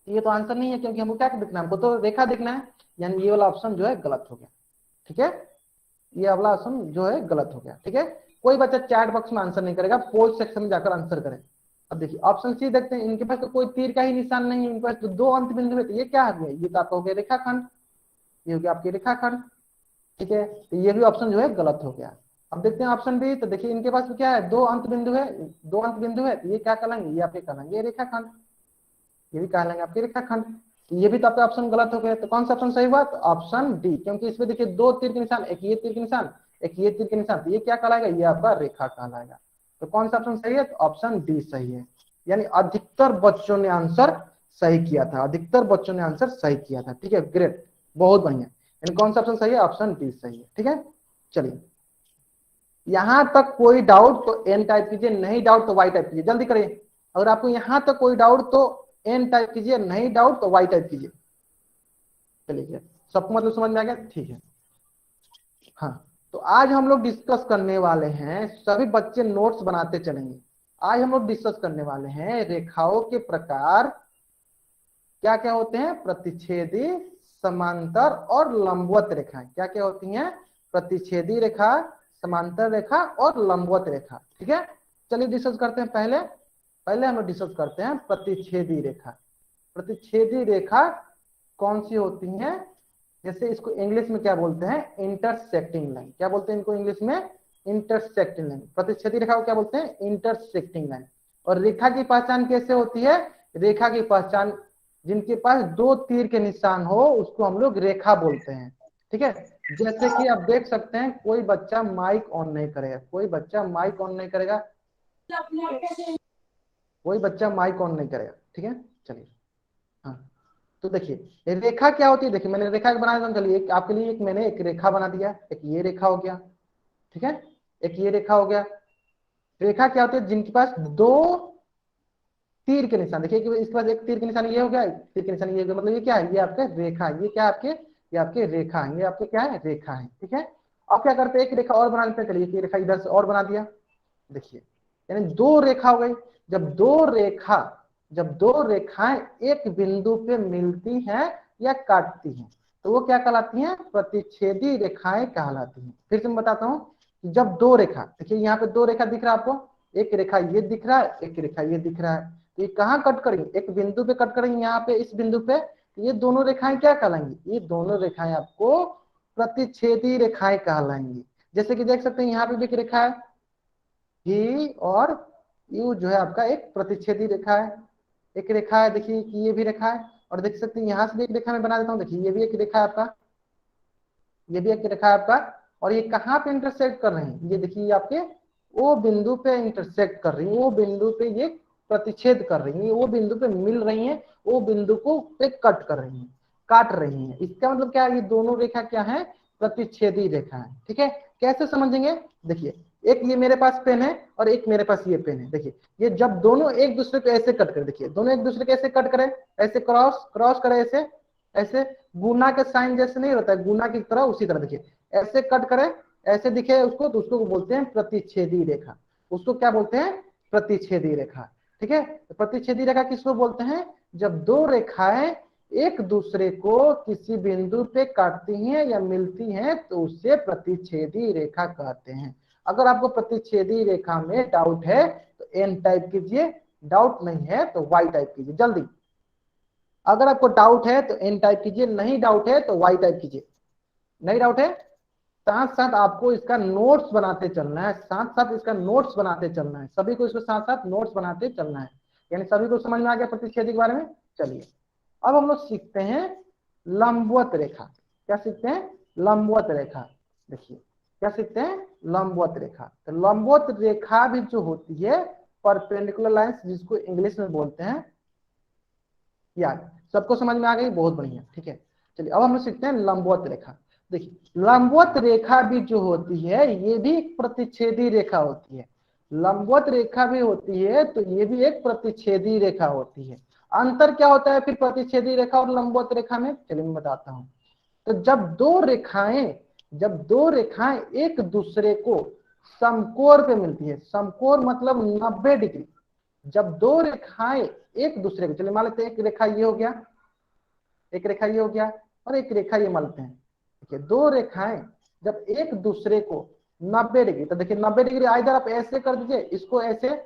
ये तो आंसर नहीं है, क्योंकि हमको क्या दिखना है, हमको तो रेखा दिखना है, यानी ये वाला ऑप्शन जो है गलत हो गया। ठीक है, ये वाला ऑप्शन जो है गलत हो गया। ठीक है, कोई बच्चा चैट बॉक्स में आंसर नहीं करेगा, पोल सेक्शन में जाकर आंसर करें। अब देखिए ऑप्शन सी देखते हैं, इनके पास तो कोई तीर का ही निशान नहीं है, इनके पास तो 2 अंत बिंदु है, तो ये क्या है, ये तो आपका हो गया रेखाखंड, ये हो गया आपकी रेखाखंड। ठीक है, तो ये भी ऑप्शन जो है गलत हो गया। अब देखते हैं ऑप्शन बी, तो देखिए इनके पास क्या है, 2 अंत बिंदु है, 2 अंत बिंदु है, तो ये क्या कहलाएंगे, ये आपके कहलाएंगे रेखाखंड, ये भी कहलाएंगे आपके रेखाखंड। तो ये भी तो आपका ऑप्शन गलत हो गया, तो कौन सा ऑप्शन सही हुआ, तो ऑप्शन डी, क्योंकि इसमें देखिए 2 तीर के निशान, एक ये तीर के निशान, एक ये तीर के निशान, तो ये क्या कहलाएगा, ये आपका रेखा कहलाएगा। तो कौन सा ऑप्शन सही है, तो ऑप्शन डी सही है, यानी अधिकतर बच्चों ने आंसर सही किया था, अधिकतर बच्चों ने आंसर सही किया था। ठीक है, ग्रेट, बहुत बढ़िया, यानी कौन सा ऑप्शन सही है, ऑप्शन डी सही है। ठीक है, चलिए यहां तक कोई डाउट तो एन टाइप कीजिए, नहीं डाउट तो वाई टाइप कीजिए, जल्दी करिए। अगर आपको यहां तक कोई डाउट तो एन टाइप कीजिए, नहीं डाउट तो वाई टाइप कीजिए। चलिए सबको मतलब समझ में आ गया, ठीक है। हाँ, तो आज हम लोग डिस्कस करने वाले हैं, सभी बच्चे नोट्स बनाते चलेंगे। आज हम लोग डिस्कस करने वाले हैं रेखाओं के प्रकार क्या क्या होते हैं, प्रतिच्छेदी, समांतर और लंबवत रेखाएं क्या क्या होती हैं, प्रतिच्छेदी रेखा, समांतर रेखा और लंबवत रेखा। ठीक है, चलिए डिस्कस करते हैं। पहले हम लोग डिस्कस करते हैं प्रतिच्छेदी रेखा। प्रतिच्छेदी रेखा कौन सी होती है, जैसे इसको इंग्लिश में क्या बोलते हैं, इंटरसेक्टिंग लाइन, क्या बोलते हैं इनको इंग्लिश में, इंटरसेक्टिंग लाइन। प्रतिच्छेदी रेखा को क्या बोलते हैं, इंटरसेक्टिंग लाइन। और रेखा की पहचान कैसे होती है, रेखा की पहचान जिनके पास 2 तीर के निशान हो उसको हम लोग रेखा बोलते हैं। ठीक है, जैसे कि आप देख सकते हैं कोई बच्चा माइक ऑन नहीं करेगा, कोई बच्चा माइक ऑन नहीं करेगा, कोई बच्चा माइक ऑन नहीं करेगा। ठीक है, चलिए हाँ, तो देखिए रेखा क्या होती है, देखिए मैंने रेखा बना दिया, चलिए आपके लिए मैंने एक रेखा बना दिया, एक ये रेखा हो गया। ठीक है, एक ये रेखा हो गया। रेखा क्या होती है, जिनके पास 2 तीर के निशान, देखिए इसके पास एक तीर के निशान ये हो गया, तीर के निशान ये हो गया, मतलब ये क्या है, ये आपका रेखा है, ये क्या आपके, ये आपके रेखा है, ये आपके क्या है, रेखा है। ठीक है, अब क्या करते हैं, एक रेखा और बना लेते हैं, चलिए रेखा इधर से और बना दिया। देखिए यानी 2 रेखा हो गई, जब दो रेखाएं एक बिंदु पे मिलती हैं या काटती हैं तो वो क्या कहलाती हैं, प्रतिच्छेदी रेखाएं कहलाती हैं। फिर से मैं बताता हूं, जब 2 रेखा, देखिए यहाँ पे 2 रेखा दिख रहा है आपको, एक रेखा ये दिख रहा है, एक रेखा ये दिख रहा है, तो ये कहाँ कट करेंगे, एक बिंदु पे कट करेंगे, यहाँ पे इस बिंदु पे, तो ये दोनों रेखाएं क्या कहलाएंगी, ये दोनों रेखाएं आपको प्रतिच्छेदी रेखाएं कहलाएंगी। जैसे कि देख सकते हैं यहाँ पे भी एक रेखा है, ही और यू जो है आपका एक प्रतिच्छेदी रेखा है, एक रेखा है, देखिए कि ये भी रेखा है, और देख सकते हैं यहाँ से भी एक रेखा मैं बना देता हूँ, देखिए ये भी एक रेखा है आपका, ये भी एक रेखा है आपका, और ये कहाँ पे इंटरसेक्ट कर रहे हैं, ये देखिए आपके वो बिंदु पे इंटरसेक्ट कर रही है, वो बिंदु पे ये प्रतिच्छेद कर रही है, वो बिंदु पे मिल रही है, वो बिंदु को पे कट कर रही है, काट रही है। इसका मतलब क्या है, ये दोनों रेखा क्या है, प्रतिच्छेदी रेखा है। ठीक है, कैसे समझेंगे, देखिए एक ये मेरे पास पेन है और एक मेरे पास ये पेन है, देखिए ये जब दोनों एक दूसरे को ऐसे कट करे, देखिए दोनों एक दूसरे को ऐसे कट करे, ऐसे क्रॉस क्रॉस करे, ऐसे ऐसे गुना के साइन जैसे नहीं रहता है, गुना की तरह उसी तरह देखिए ऐसे कट करे, ऐसे दिखे उसको, तो उसको बोलते हैं प्रतिच्छेदी रेखा, उसको क्या बोलते हैं, प्रतिच्छेदी रेखा। ठीक है, तो प्रतिच्छेदी रेखा किसको बोलते हैं, जब 2 रेखाएं एक दूसरे को किसी बिंदु पे काटती हैं या मिलती हैं तो उसे प्रतिच्छेदी रेखा कहते हैं। अगर आपको प्रतिच्छेदी रेखा में डाउट है तो एन टाइप कीजिए, डाउट नहीं है तो वाई टाइप कीजिए जल्दी। अगर आपको डाउट है तो एन टाइप कीजिए, नहीं डाउट है तो वाई टाइप कीजिए। नहीं डाउट है, साथ साथ आपको इसका नोट्स बनाते चलना है, साथ साथ इसका नोट्स बनाते चलना है, सभी को इसको साथ साथ नोट्स बनाते चलना है, यानी सभी को समझ में आ गया प्रतिच्छेदी के बारे में। चलिए अब हम लोग सीखते हैं लंबवत रेखा। क्या सीखते हैं, लंबवत रेखा। देखिए क्या सीखते हैं, लंबवत रेखा। तो लंबवत रेखा भी जो होती है, परपेंडिकुलर लाइंस जिसको इंग्लिश में बोलते हैं, याद सबको समझ में आ गई, बहुत बढ़िया। ठीक है, चलिए अब हम लोग सीखते हैं लंबवत रेखा। देखिए लंबवत रेखा भी जो होती है ये भी एक प्रतिच्छेदी रेखा होती है, लंबवत रेखा भी होती है तो ये भी एक प्रतिच्छेदी रेखा होती है। अंतर क्या होता है फिर प्रतिच्छेदी रेखा और लंबवत रेखा में, चलिए मैं बताता हूं। तो जब दो रेखाएं एक दूसरे को समकोण पे मिलती है, समकोण मतलब 90 डिग्री, जब दो रेखाएं एक दूसरे को, चलिए मान लेते हैं एक रेखा ये हो गया, एक रेखा ये हो गया और एक रेखा ये मान लेते हैं, ठीक है। दो रेखाएं जब एक दूसरे को 90 डिग्री, तो देखिए 90 डिग्री इधर आप ऐसे कर दीजिए, इसको ऐसे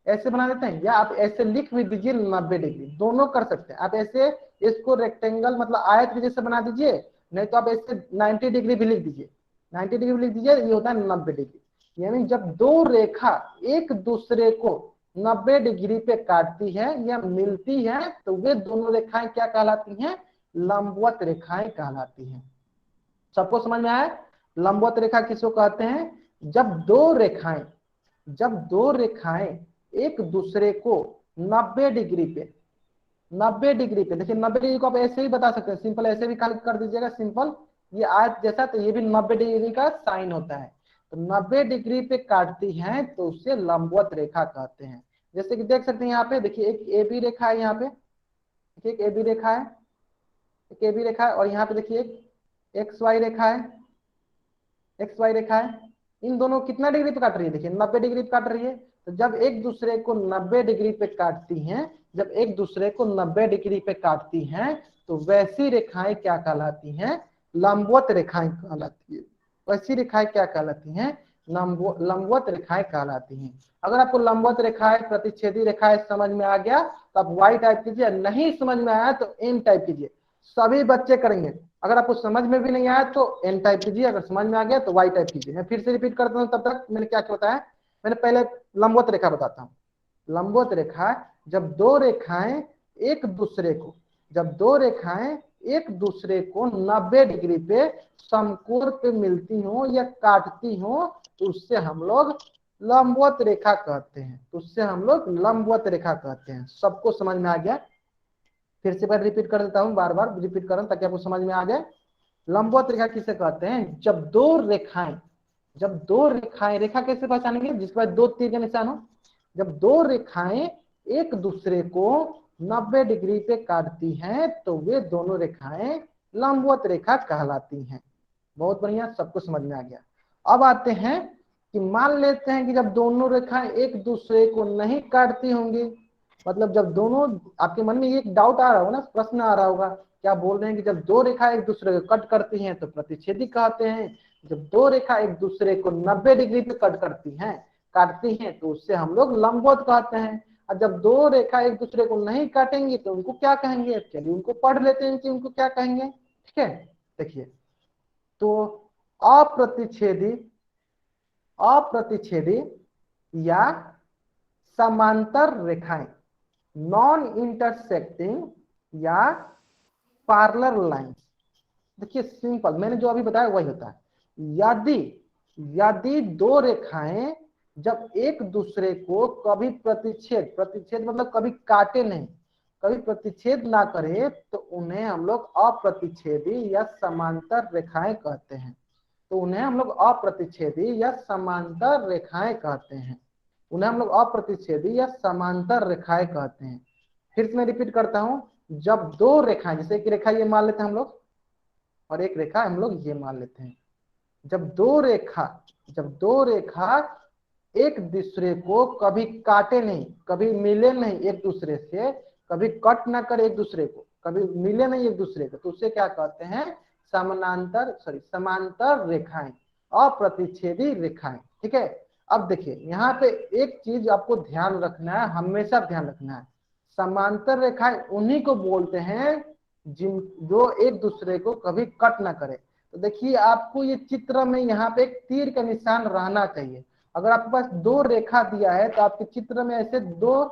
ऐसे बना देते हैं, या आप ऐसे लिख भी दीजिए 90 डिग्री, दोनों कर सकते हैं आप। ऐसे इसको रेक्टेंगल मतलब आयत के जैसे बना दीजिए, नहीं तो आप ऐसे 90 डिग्री भी लिख दीजिए, 90 डिग्री भी लिख दीजिए, ये होता है 90 डिग्री। यानी जब दो रेखा एक दूसरे को 90 डिग्री पे काटती है या मिलती है तो वे दोनों रेखाएं क्या कहलाती हैं? लंबवत रेखाएं कहलाती हैं। सबको समझ में आया? लंबवत रेखा किसको कहते हैं? जब दो रेखाएं एक दूसरे को 90 डिग्री पे, 90 डिग्री पे, देखिए 90 डिग्री को आप ऐसे ही बता सकते हैं, सिंपल ऐसे भी कर दीजिएगा सिंपल, ये आयत जैसा, तो ये भी 90 डिग्री का साइन होता है। तो 90 डिग्री पे काटती हैं तो उसे लंबवत रेखा कहते हैं। जैसे कि देख सकते हैं यहाँ पे, देखिए एक ए बी रेखा है, यहाँ पे एक ए बी रेखा है, एक ए बी रेखा है, और यहाँ पे देखिए एक एक्स वाई रेखा है, एक्स वाई रेखा है। इन दोनों कितना डिग्री पे काट रही है? देखिए 90 डिग्री पे काट रही है। तो जब एक दूसरे को 90 डिग्री पे काटती हैं, जब एक दूसरे को 90 डिग्री पे काटती हैं तो वैसी रेखाएं क्या कहलाती हैं? लंबवत रेखाएं कहलाती है। वैसी रेखाएं क्या कहलाती हैं? लंबवत रेखाएं कहलाती हैं। अगर आपको लंबवत रेखाएं, प्रतिच्छेदी रेखाएं समझ में आ गया तो आप वाई टाइप कीजिए, नहीं समझ में आया तो एन टाइप कीजिए। सभी बच्चे करेंगे। अगर आपको समझ में भी नहीं आया तो एन टाइप कीजिए, अगर समझ में आ गया तो वाई टाइप कीजिए। मैं फिर से रिपीट करता हूँ, तब तक मैंने क्या क्या बताया। मैंने पहले लंबवत रेखा बताता हूँ। लंबवत रेखा, जब दो रेखाएं एक दूसरे को, जब दो रेखाएं एक दूसरे को 90 डिग्री पे समकोण पे मिलती हो या काटती हो तो उससे हम लोग लंबवत रेखा कहते हैं, तो उससे हम लोग लंबवत रेखा कहते हैं। सबको समझ में आ गया? फिर से मैं रिपीट कर देता हूं, बार बार रिपीट कर रहा हूं ताकि आपको समझ में आ जाए। लंबवत रेखा किसे कहते हैं? जब दो रेखाएं, रेखा कैसे पहचानेंगे? जिसके बाद दो तीर का निशान हो। जब दो रेखाएं एक दूसरे को 90 डिग्री पे काटती हैं तो वे दोनों रेखाएं लंबवत रेखा कहलाती हैं। बहुत बढ़िया, सबको समझ में आ गया। अब आते हैं कि मान लेते हैं कि जब दोनों रेखाएं एक दूसरे को नहीं काटती होंगी, मतलब जब दोनों, आपके मन में एक डाउट आ रहा होगा ना, प्रश्न आ रहा होगा, क्या बोल रहे हैं कि जब दो रेखा एक दूसरे को कट करती हैं तो प्रतिच्छेदी कहते हैं, जब दो रेखा एक दूसरे को 90 डिग्री पे कट करती हैं, काटती हैं तो उससे हम लोग लंबवत कहते हैं। और जब दो रेखा एक दूसरे को नहीं काटेंगी तो उनको क्या कहेंगे? चलिए उनको पढ़ लेते हैं कि उनको क्या कहेंगे। ठीक है, देखिए तो अप्रतिच्छेदी, अप्रतिच्छेदी या समांतर रेखाएं, नॉन इंटरसेक्टिंग या पैरेलल लाइंस। देखिए सिंपल, मैंने जो अभी बताया वही होता है। यदि यदि दो रेखाएं जब एक दूसरे को कभी प्रतिच्छेद, प्रतिच्छेद मतलब कभी काटे नहीं, कभी प्रतिच्छेद ना करे तो उन्हें हम लोग अप्रतिच्छेदी या समांतर रेखाएं कहते हैं। तो उन्हें हम लोग अप्रतिच्छेदी या समांतर रेखाएं कहते हैं। उन्हें हम लोग अप्रतिच्छेदी या समांतर रेखाएं कहते हैं। फिर से मैं रिपीट करता हूं, जब दो रेखाएं, जैसे एक रेखा ये मान लेते हैं हम लोग और एक रेखा हम लोग ये मान लेते हैं, जब दो रेखा एक दूसरे को कभी काटे नहीं, कभी मिले नहीं एक दूसरे से, कभी कट ना करे एक दूसरे को, कभी मिले नहीं एक दूसरे को, तो उसे क्या कहते हैं? समांतर रेखाएं, अप्रतिच्छेदी रेखाएं। ठीक है। अब देखिए यहाँ पे एक चीज आपको ध्यान रखना है, हमेशा ध्यान रखना है, समांतर रेखाएं उन्हीं को बोलते हैं जिन जो एक दूसरे को कभी कट ना करे। तो देखिए आपको ये चित्र में यहाँ पे एक तीर का निशान रहना चाहिए। अगर आपके पास दो रेखा दिया है तो आपके चित्र में ऐसे दो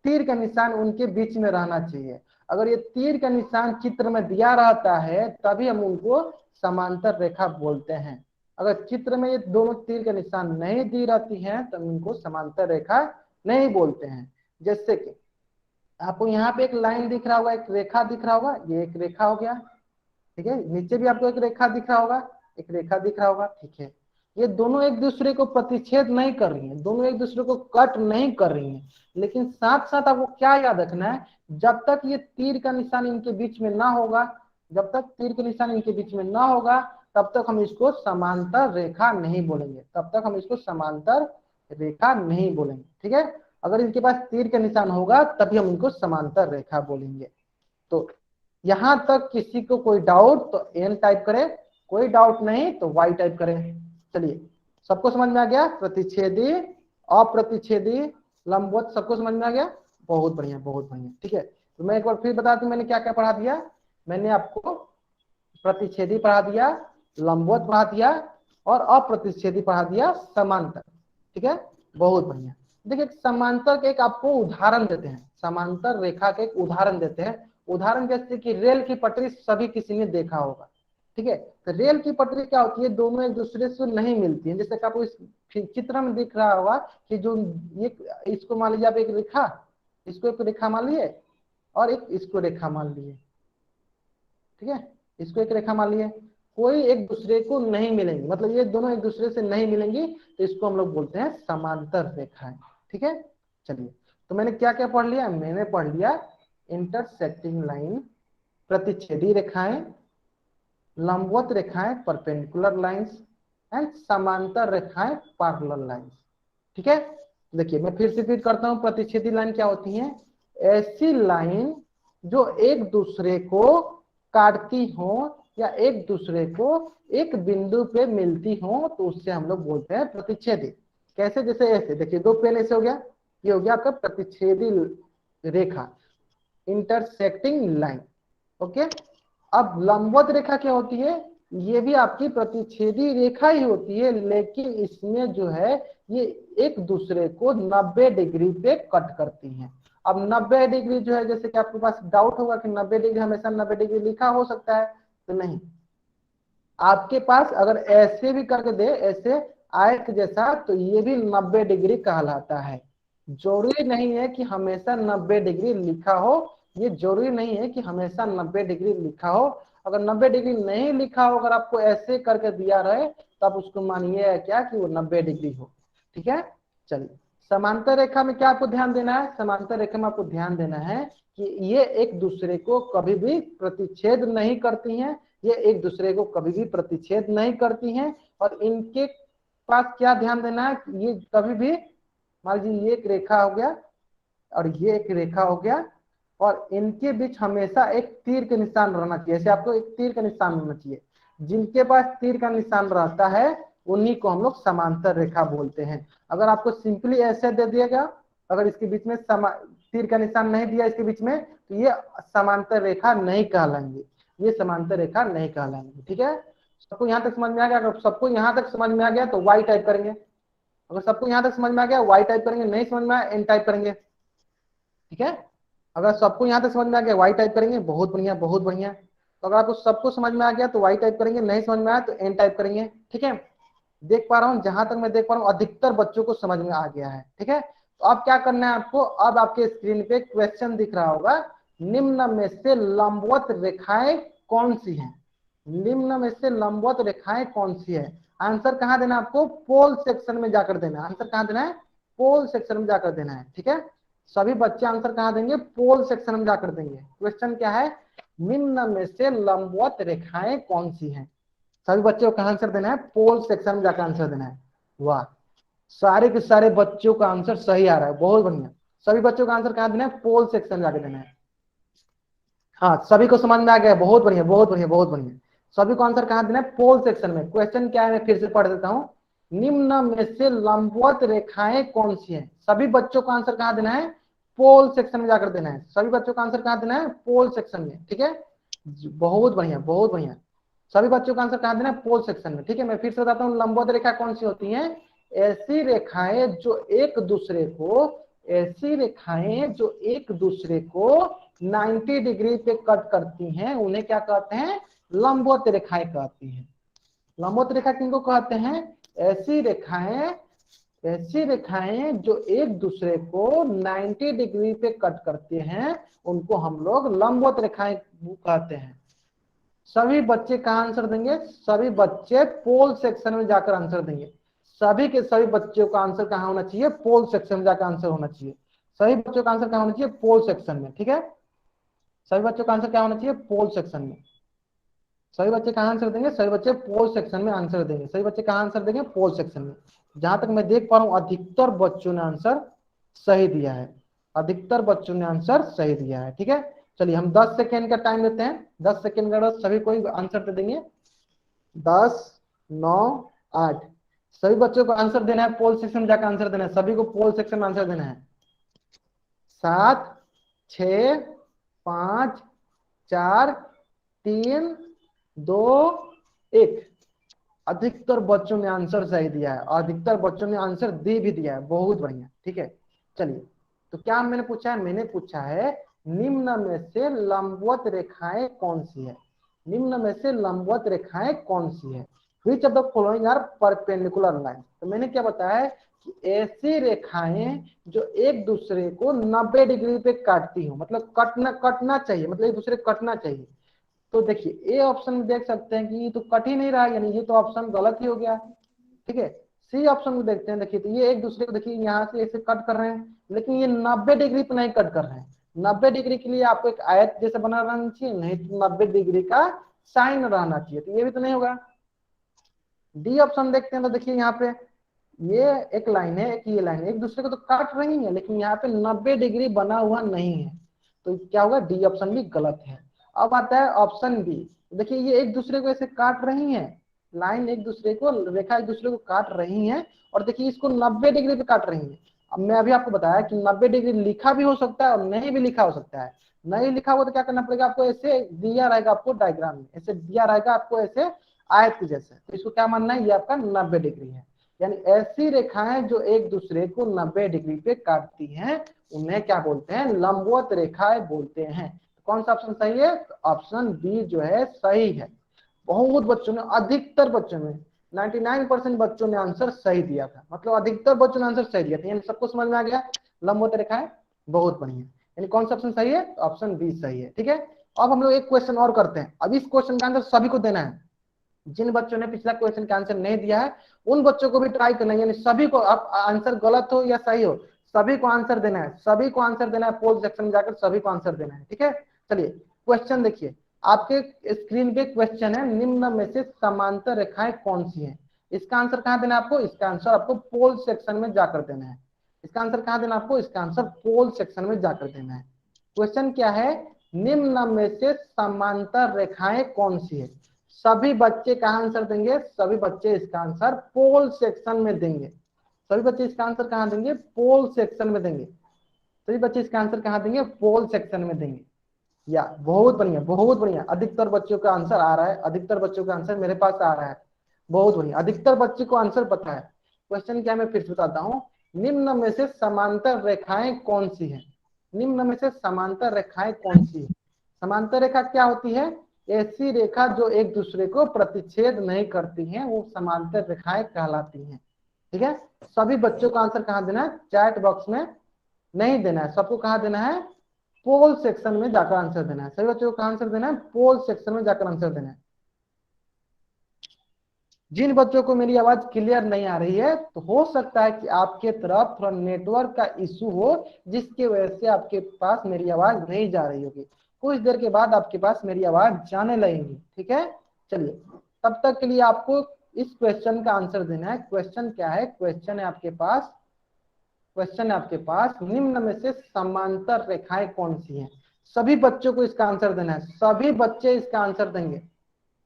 तीर का निशान उनके बीच में रहना चाहिए। अगर ये तीर का निशान चित्र में दिया रहता है तभी हम उनको समांतर रेखा बोलते हैं। अगर चित्र में ये दोनों तीर का निशान नहीं दी रहती है तो हम इनको समांतर रेखा नहीं बोलते हैं। जैसे कि आपको यहाँ पे एक लाइन दिख रहा होगा, एक रेखा दिख रहा होगा, ये एक रेखा हो गया। ठीक है, नीचे भी आपको एक रेखा दिख रहा होगा, एक रेखा दिख रहा होगा। ठीक है, ये दोनों एक दूसरे को प्रतिच्छेद नहीं कर रही हैं, दोनों एक दूसरे को कट नहीं कर रही हैं, लेकिन साथ साथ आपको क्या याद रखना है, जब तक ये तीर का निशान इनके बीच में ना होगा, जब तक तीर का निशान इनके बीच में ना होगा तब तक हम इसको समांतर रेखा नहीं बोलेंगे, तब तक हम इसको समांतर रेखा नहीं बोलेंगे। ठीक है, अगर इनके पास तीर का निशान होगा तभी हम इनको समांतर रेखा बोलेंगे। तो यहां तक किसी को कोई डाउट तो एन टाइप करें, कोई डाउट नहीं तो वाई टाइप करें। चलिए, सबको समझ में आ गया? प्रतिच्छेदी, अप्रतिच्छेदी, लंबवत सबको समझ में आ गया? बहुत बढ़िया, बहुत बढ़िया। ठीक है, तो मैं एक बार फिर बता दूं मैंने क्या क्या पढ़ा दिया। मैंने आपको प्रतिच्छेदी पढ़ा दिया, लंबवत पढ़ा दिया और अप्रतिच्छेदी पढ़ा दिया, समांतर। ठीक है, बहुत बढ़िया। देखिए, समांतर के एक आपको उदाहरण देते हैं, समांतर रेखा के एक उदाहरण देते हैं। उदाहरण जैसे कि रेल की पटरी सभी किसी ने देखा होगा। ठीक है, तो रेल की पटरी क्या होती है, दोनों एक दूसरे से नहीं मिलती है। जैसे कि आपको इस चित्र में दिख रहा होगा कि जो ये, इसको मान लीजिए आप एक रेखा, इसको एक रेखा मान लिए और एक इसको रेखा मान लिए। ठीक है, इसको एक रेखा मान लिए, कोई एक दूसरे को नहीं मिलेंगी, मतलब ये दोनों एक दूसरे से नहीं मिलेंगी, तो इसको हम लोग बोलते हैं समांतर रेखाएं। ठीक है, चलिए, तो मैंने क्या क्या पढ़ लिया? मैंने पढ़ लिया इंटरसेक्टिंग लाइन, प्रतिच्छेदी रेखाएं, लंबवत रेखाएं परपेंडिकुलर लाइंस एंड समांतर रेखाएं पैरेलल लाइंस। ठीक है, देखिए मैं फिर से रिपीट करता हूं, प्रतिच्छेदी लाइन क्या होती है? ऐसी लाइन जो एक दूसरे को काटती हो या एक दूसरे को एक बिंदु पे मिलती हो, तो उससे हम लोग बोलते हैं प्रतिच्छेदी। कैसे? जैसे ऐसे देखिए, दो पेन ऐसे हो गया, ये हो गया आपका प्रतिच्छेदी रेखा, इंटरसेक्टिंग लाइन। ओके, अब लंबवत रेखा क्या होती है? ये भी आपकी प्रतिच्छेदी रेखा ही होती है, लेकिन इसमें जो है ये एक दूसरे को 90 डिग्री पे कट करती हैं। अब 90 डिग्री जो है, जैसे कि आपके पास डाउट होगा कि 90 डिग्री हमेशा 90 डिग्री लिखा हो सकता है, तो नहीं। आपके पास अगर ऐसे भी करके दे, ऐसे आयत जैसा, तो ये भी 90 डिग्री कहलाता है। जरूरी नहीं है कि हमेशा 90 डिग्री लिखा हो, ये जरूरी नहीं है कि हमेशा 90 डिग्री लिखा हो। अगर 90 डिग्री नहीं लिखा हो, अगर आपको ऐसे करके दिया रहे, तो आप उसको मानिए क्या कि वो 90 डिग्री हो। ठीक है, चलिए, समांतर रेखा में क्या आपको ध्यान देना है? समांतर रेखा में आपको ध्यान देना है कि ये एक दूसरे को कभी भी प्रतिच्छेद नहीं करती हैं, ये एक दूसरे को कभी भी प्रतिच्छेद नहीं करती हैं। और इनके पास क्या ध्यान देना है, ये कभी भी, मान लीजिए ये एक रेखा हो गया और ये एक रेखा हो गया, और इनके बीच हमेशा एक तीर का निशान रहना चाहिए। ऐसे आपको एक तीर का निशान रहना चाहिए। जिनके पास तीर का निशान रहता है उन्हीं को हम लोग समांतर रेखा बोलते हैं। अगर आपको सिंपली ऐसे दे दिया गया, अगर इसके बीच में तीर का निशान नहीं दिया इसके बीच में, तो ये समांतर रेखा नहीं कहलाएंगे, ये समांतर रेखा नहीं कहलाएंगे। ठीक है, सबको यहाँ तक समझ में आ गया? अगर सबको यहाँ तक समझ में आ गया तो वाई टाइप करेंगे। अगर सबको यहाँ तक समझ में आ गया वाई टाइप करेंगे, नहीं समझ में आया एन टाइप करेंगे। ठीक है, अगर सबको यहाँ तक समझ में आ गया वाई टाइप करेंगे, बहुत बढ़िया, बहुत बढ़िया। तो अगर आपको सबको समझ में आ गया तो वाई टाइप करेंगे, नहीं समझ में आया तो एन टाइप करेंगे। ठीक है, देख पा रहा हूँ, जहां तक मैं देख पा रहा हूँ अधिकतर बच्चों को समझ में आ गया है। ठीक है, तो अब क्या करना है आपको? अब आपके स्क्रीन पे क्वेश्चन दिख रहा होगा, निम्न में से लंबवत रेखाएं कौन सी हैं? निम्न में से लंबवत रेखाएं कौन सी है? आंसर कहाँ देना है आपको? पोल सेक्शन में जाकर देना है। आंसर कहाँ देना है? पोल सेक्शन में जाकर देना है। ठीक है, सभी बच्चे आंसर कहाँ देंगे? पोल सेक्शन में जाकर देंगे। क्वेश्चन क्या है? निम्न में से लंबवत रेखाएं कौन सी हैं? सभी बच्चों को आंसर देना है, पोल सेक्शन में जाकर आंसर देना है। वाह, सारे के सारे बच्चों का आंसर सही आ रहा है, बहुत बढ़िया। सभी बच्चों का आंसर कहाँ देना है? पोल सेक्शन में जाकर देना है। हाँ, सभी को समझ में आ गया, बहुत बढ़िया, बहुत बढ़िया, बहुत बढ़िया। सभी को आंसर कहाँ देना है? पोल सेक्शन में। क्वेश्चन क्या है मैं फिर से पढ़ देता हूँ, निम्न में से लंबवत रेखाएं कौन सी हैं? सभी बच्चों का आंसर कहाँ देना है? पोल सेक्शन में जाकर देना है। सभी बच्चों का आंसर कहाँ देना है? पोल सेक्शन में। ठीक है, बहुत बढ़िया, बहुत बढ़िया। सभी बच्चों का आंसर कहाँ देना है? पोल सेक्शन में। ठीक है, मैं फिर से बताता हूँ, लंबवत रेखा कौन सी होती है? ऐसी रेखाएं जो एक दूसरे को, ऐसी रेखाएं जो एक दूसरे को 90 डिग्री पे कट करती हैं, उन्हें क्या कहते हैं? लंबवत रेखाएं कहती हैं। लंबवत रेखा किनको कहते हैं? ऐसी रेखाएं, ऐसी रेखाएं जो एक दूसरे को 90 डिग्री पे कट करते हैं, उनको हम लोग लंबवत रेखाएं कहते हैं। सभी बच्चे कहाँ आंसर देंगे? सभी बच्चे पोल सेक्शन में जाकर आंसर देंगे। सभी के सभी बच्चों का आंसर कहाँ होना चाहिए? पोल सेक्शन में जाकर आंसर होना चाहिए। सभी बच्चों का आंसर कहाँ होना चाहिए? पोल सेक्शन में। ठीक है, सभी बच्चों का आंसर क्या होना चाहिए? पोल सेक्शन में। सभी बच्चे कहाँ आंसर देंगे? सभी बच्चे पोल सेक्शन में आंसर देंगे। सभी बच्चे कहाँ आंसर देंगे? पोल सेक्शन में। जहां तक मैं देख पा रहा हूँ अधिकतर बच्चों ने आंसर सही दिया है, अधिकतर बच्चों ने आंसर सही दिया है। ठीक है, चलिए हम 10 सेकेंड का टाइम लेते हैं। 10 सेकेंड का सभी कोई आंसर दे देंगे। 10, 9, 8। सभी बच्चों को आंसर देना है, पोल सेक्शन में जाकर आंसर देना है, सभी को पोल सेक्शन में आंसर देना है। 7, 6, 5, 4, 3, 2, 1। अधिकतर बच्चों ने आंसर सही दिया है, अधिकतर बच्चों ने आंसर दे भी दिया है, बहुत बढ़िया। ठीक है, चलिए तो क्या मैंने पूछा है, मैंने पूछा है निम्न में से लंबवत रेखाएं कौन सी है, निम्न में से लंबवत रेखाएं कौन सी है, which of the following are perpendicular line. तो मैंने क्या बताया है कि ऐसी रेखाएं जो एक दूसरे को 90 डिग्री पे काटती हो, मतलब कटना चाहिए, मतलब एक दूसरे को कटना चाहिए। तो देखिए ए ऑप्शन में देख सकते हैं कि ये तो कट ही नहीं रहा है, यानी ये तो ऑप्शन गलत ही हो गया। ठीक है, सी ऑप्शन में देखते हैं, देखिए तो ये एक दूसरे को, देखिए यहाँ से ऐसे कट कर रहे हैं, लेकिन ये 90 डिग्री पे नहीं कट कर रहे हैं। 90 डिग्री के लिए आपको एक आयत जैसे बना रहना चाहिए, नहीं तो 90 डिग्री का साइन रहना चाहिए, तो ये भी तो नहीं होगा। डी ऑप्शन देखते हैं, तो देखिए यहाँ पे ये एक लाइन है, एक ये लाइन है, एक दूसरे को तो काट रही है, लेकिन यहाँ पे 90 डिग्री बना हुआ नहीं है, तो क्या होगा, डी ऑप्शन भी गलत है। अब आता है ऑप्शन बी। देखिए ये एक दूसरे को ऐसे काट रही है, लाइन एक दूसरे को, रेखा एक दूसरे को काट रही है, और देखिए इसको 90 डिग्री पे काट रही है। अब मैं अभी आपको बताया कि 90 डिग्री लिखा भी हो सकता है और नहीं भी लिखा हो सकता है। नहीं लिखा हुआ तो क्या करना पड़ेगा आपको, ऐसे दिया रहेगा आपको डायग्राम में, ऐसे दिया रहेगा आपको ऐसे आयत के जैसे, तो इसको क्या मानना है, ये आपका 90 डिग्री है। यानी ऐसी रेखाएं जो एक दूसरे को 90 डिग्री पे काटती हैं उन्हें क्या बोलते हैं, लंबवत रेखाएं बोलते हैं। कौन सा ऑप्शन सही है, ऑप्शन बी जो है सही है। बहुत बच्चों ने, अधिकतर बच्चों ने, 99% बच्चों ने आंसर सही दिया था, मतलब अधिकतर बच्चों ने आंसर सही दिया था, यानी सबको समझ में आ गया लंबवत रेखाएं। बहुत बढ़िया, यानी कौन सा ऑप्शन सही है, ऑप्शन बी सही है। ठीक है, अब हम लोग एक क्वेश्चन और करते हैं। अब इस क्वेश्चन का आंसर सभी को देना है, जिन बच्चों ने पिछला क्वेश्चन का आंसर नहीं दिया है उन बच्चों को भी ट्राई करना है, यानी सभी को, अब आंसर गलत हो या सही हो सभी को आंसर देना है, सभी को आंसर देना है, पोल सेक्शन में जाकर सभी को आंसर देना है। ठीक है, चलिए क्वेश्चन देखिए, आपके स्क्रीन पे क्वेश्चन है, निम्न में से समांतर रेखाएं कौन सी हैं। इसका आंसर कहां देना है आपको, इसका आंसर आपको पोल सेक्शन में जाकर देना है। इसका आंसर कहां देना आपको, इसका आंसर पोल सेक्शन में जाकर देना है। क्वेश्चन क्या है, निम्न में से समांतर रेखाएं कौन सी है। सभी बच्चे कहा आंसर देंगे, सभी बच्चे इसका आंसर पोल सेक्शन में देंगे, सभी बच्चे इसका आंसर कहां देंगे, पोल सेक्शन में देंगे, सभी बच्चे इसका आंसर कहां देंगे, पोल सेक्शन में देंगे। या बहुत बढ़िया, बहुत बढ़िया, अधिकतर बच्चों का आंसर आ रहा है, अधिकतर बच्चों का आंसर मेरे पास आ रहा है, बहुत बढ़िया, अधिकतर बच्चे को आंसर पता है। क्वेश्चन क्या, मैं फिर से बताता हूँ, निम्न में से समांतर रेखाएं कौन सी है, निम्न में से समांतर रेखाएं कौन सी है। समांतर रेखा क्या होती है, ऐसी रेखा जो एक दूसरे को प्रतिच्छेद नहीं करती हैं, वो समांतर रेखाएं कहलाती हैं। ठीक है, सभी बच्चों का आंसर कहां देना है, चैट बॉक्स में नहीं देना है, सबको कहां देना है, पोल सेक्शन में जाकर आंसर देना है, सभी बच्चों को कहां आंसर देना है, पोल सेक्शन में जाकर आंसर देना है। जिन बच्चों को मेरी आवाज क्लियर नहीं आ रही है, तो हो सकता है कि आपके तरफ थोड़ा नेटवर्क का इशू हो, जिसकी वजह से आपके पास मेरी आवाज नहीं जा रही होगी। कुछ देर के बाद आपके पास मेरी आवाज जाने लगेगी। ठीक है, चलिए तब तक के लिए आपको इस क्वेश्चन का आंसर देना है। क्वेश्चन क्या है, क्वेश्चन है आपके पास, क्वेश्चन है आपके पास, निम्न में से समांतर रेखाएं कौन सी हैं। सभी बच्चों को इसका आंसर देना है, सभी बच्चे इसका आंसर देंगे,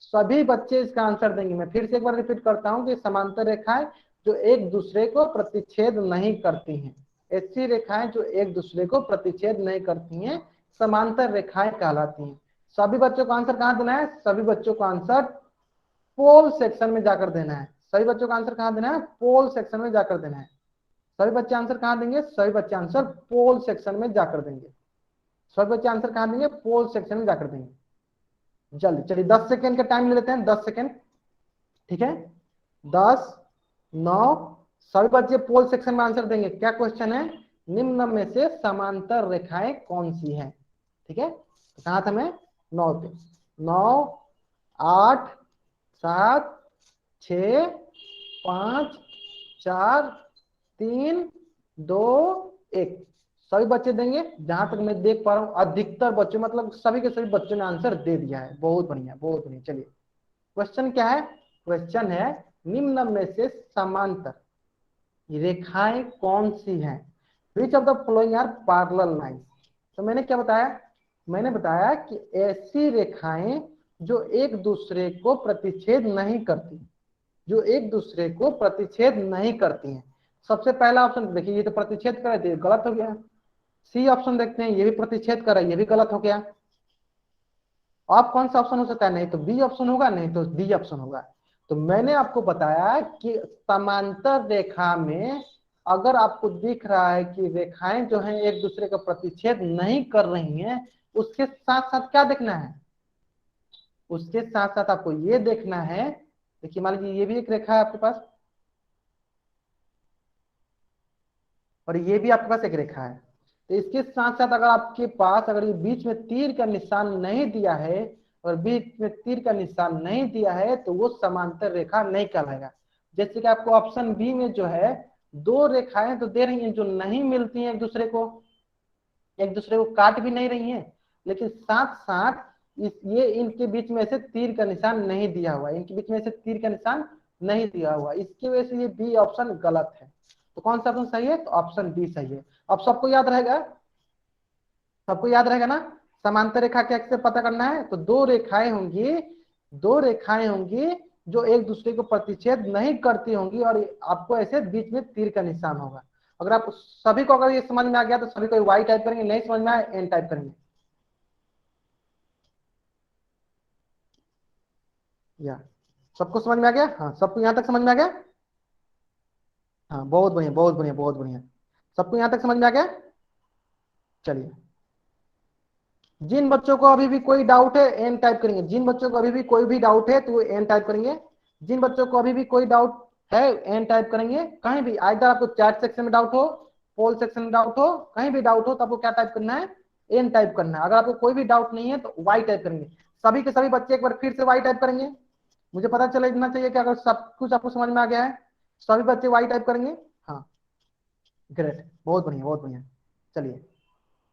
सभी बच्चे इसका आंसर देंगे। मैं फिर से एक बार रिपीट करता हूं कि समांतर रेखाएं जो एक दूसरे को प्रतिच्छेद नहीं करती हैं, ऐसी रेखाएं जो एक दूसरे को प्रतिच्छेद नहीं करती हैं समांतर रेखाएं कहलाती हैं। सभी बच्चों को आंसर कहां देना है, सभी बच्चों को आंसर पोल सेक्शन में जाकर देना है, सभी बच्चों का आंसर कहां देना है, पोल सेक्शन में जाकर देना है। सभी बच्चे आंसर कहां देंगे, सभी बच्चे आंसर पोल सेक्शन में जाकर देंगे, सभी बच्चे आंसर कहां देंगे, पोल सेक्शन में जाकर देंगे। जल्दी चलिए 10 सेकेंड का टाइम ले लेते हैं, 10 सेकेंड। ठीक है, 10, 9, सभी बच्चे पोल सेक्शन में आंसर देंगे। क्या क्वेश्चन है, निम्न में से समांतर रेखाएं कौन सी हैं। ठीक है, तो कहा था मैं, 9 पे, 9, 8, 7, 6, 5, 4, 3, 2, 1। सभी बच्चे देंगे, जहां तक मैं देख पा रहा हूं अधिकतर बच्चे, मतलब सभी के सभी बच्चों ने आंसर दे दिया है, बहुत बढ़िया, बहुत बढ़िया। चलिए क्वेश्चन क्या है, क्वेश्चन है निम्न में से समांतर रेखाएं कौन सी हैं। Which of the following are parallel lines. तो मैंने क्या बताया, मैंने बताया कि ऐसी रेखाएं जो एक दूसरे को प्रतिच्छेद नहीं करती, जो एक दूसरे को प्रतिच्छेद नहीं करती हैं। सबसे पहला ऑप्शन देखिए, ये तो प्रतिच्छेद कर रहे थे, गलत हो गया। सी ऑप्शन देखते हैं, ये भी प्रतिच्छेद कर रहा है, ये भी गलत हो गया। अब कौन सा ऑप्शन हो सकता है, नहीं तो बी ऑप्शन होगा, नहीं तो डी ऑप्शन होगा। तो मैंने आपको बताया कि समांतर रेखा में अगर आपको दिख रहा है कि रेखाएं जो हैं एक दूसरे का प्रतिच्छेद नहीं कर रही हैं, उसके साथ साथ क्या देखना है, उसके साथ साथ आपको ये देखना है, देखिए मान लीजिए ये भी एक रेखा है आपके पास, और ये भी आपके पास एक रेखा है। तो इसके साथ साथ अगर आपके पास अगर ये बीच में तीर का निशान नहीं दिया है, और बीच में तीर का निशान नहीं दिया है, तो वो समांतर रेखा नहीं कहलाएगा। जैसे कि आपको ऑप्शन बी में जो है दो रेखाएं तो दे रही हैं जो नहीं मिलती हैं एक दूसरे को, एक दूसरे को काट भी नहीं रही हैं, लेकिन साथ साथ ये इनके बीच में से तीर का निशान नहीं दिया हुआ, इनके बीच में से तीर का निशान नहीं दिया हुआ, इसकी वजह से ये बी ऑप्शन गलत है। तो कौन सा ऑप्शन सही है, तो ऑप्शन बी सही है। अब सबको याद रहेगा, सबको याद रहेगा ना, समांतर रेखा कैसे पता करना है, तो दो रेखाएं होंगी, दो रेखाएं होंगी जो एक दूसरे को प्रतिच्छेद नहीं करती होंगी, और आपको ऐसे बीच में तीर का निशान होगा। अगर आप सभी को अगर ये समझ में आ गया तो सभी को वाई टाइप करेंगे, नहीं समझ में आए एन टाइप करेंगे। या सबको समझ में आ गया, हाँ सबको यहाँ तक समझ में आ गया, हाँ बहुत बढ़िया बहुत बढ़िया बहुत बढ़िया, सबको यहाँ तक समझ में आ गया। चलिए, जिन बच्चों को अभी भी कोई डाउट है एन टाइप करेंगे, जिन बच्चों को अभी भी कोई भी डाउट है तो वो एन टाइप करेंगे, जिन बच्चों को अभी भी कोई डाउट है एन टाइप करेंगे। कहीं भी आइदर आपको चैट सेक्शन में डाउट हो, पोल सेक्शन में डाउट हो, कहीं भी डाउट हो तो आपको क्या टाइप करना है, एन टाइप करना है। अगर आपको कोई भी डाउट नहीं है तो वाई टाइप करेंगे। सभी के सभी बच्चे एक बार फिर से वाई टाइप करेंगे, मुझे पता चलना चाहिए कि अगर सब कुछ आपको समझ में आ गया है, सभी बच्चे वाई टाइप करेंगे। हाँ ग्रेट, बहुत बढ़िया बहुत बढ़िया। चलिए,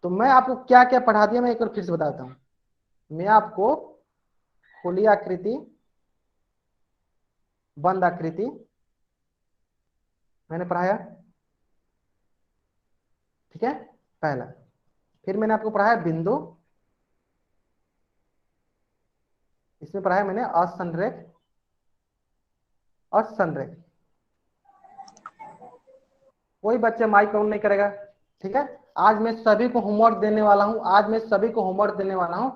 तो मैं आपको क्या क्या पढ़ा दिया मैं एक बार फिर से बताता हूँ। मैं आपको खुली आकृति, बंद आकृति मैंने पढ़ाया, ठीक है, पहला। फिर मैंने आपको पढ़ाया बिंदु, इसमें पढ़ाया मैंने असंरेख, असंरेख। कोई बच्चा माइक ऑन नहीं करेगा, ठीक है। आज मैं सभी को होमवर्क देने वाला हूं, आज मैं सभी को होमवर्क देने वाला हूं।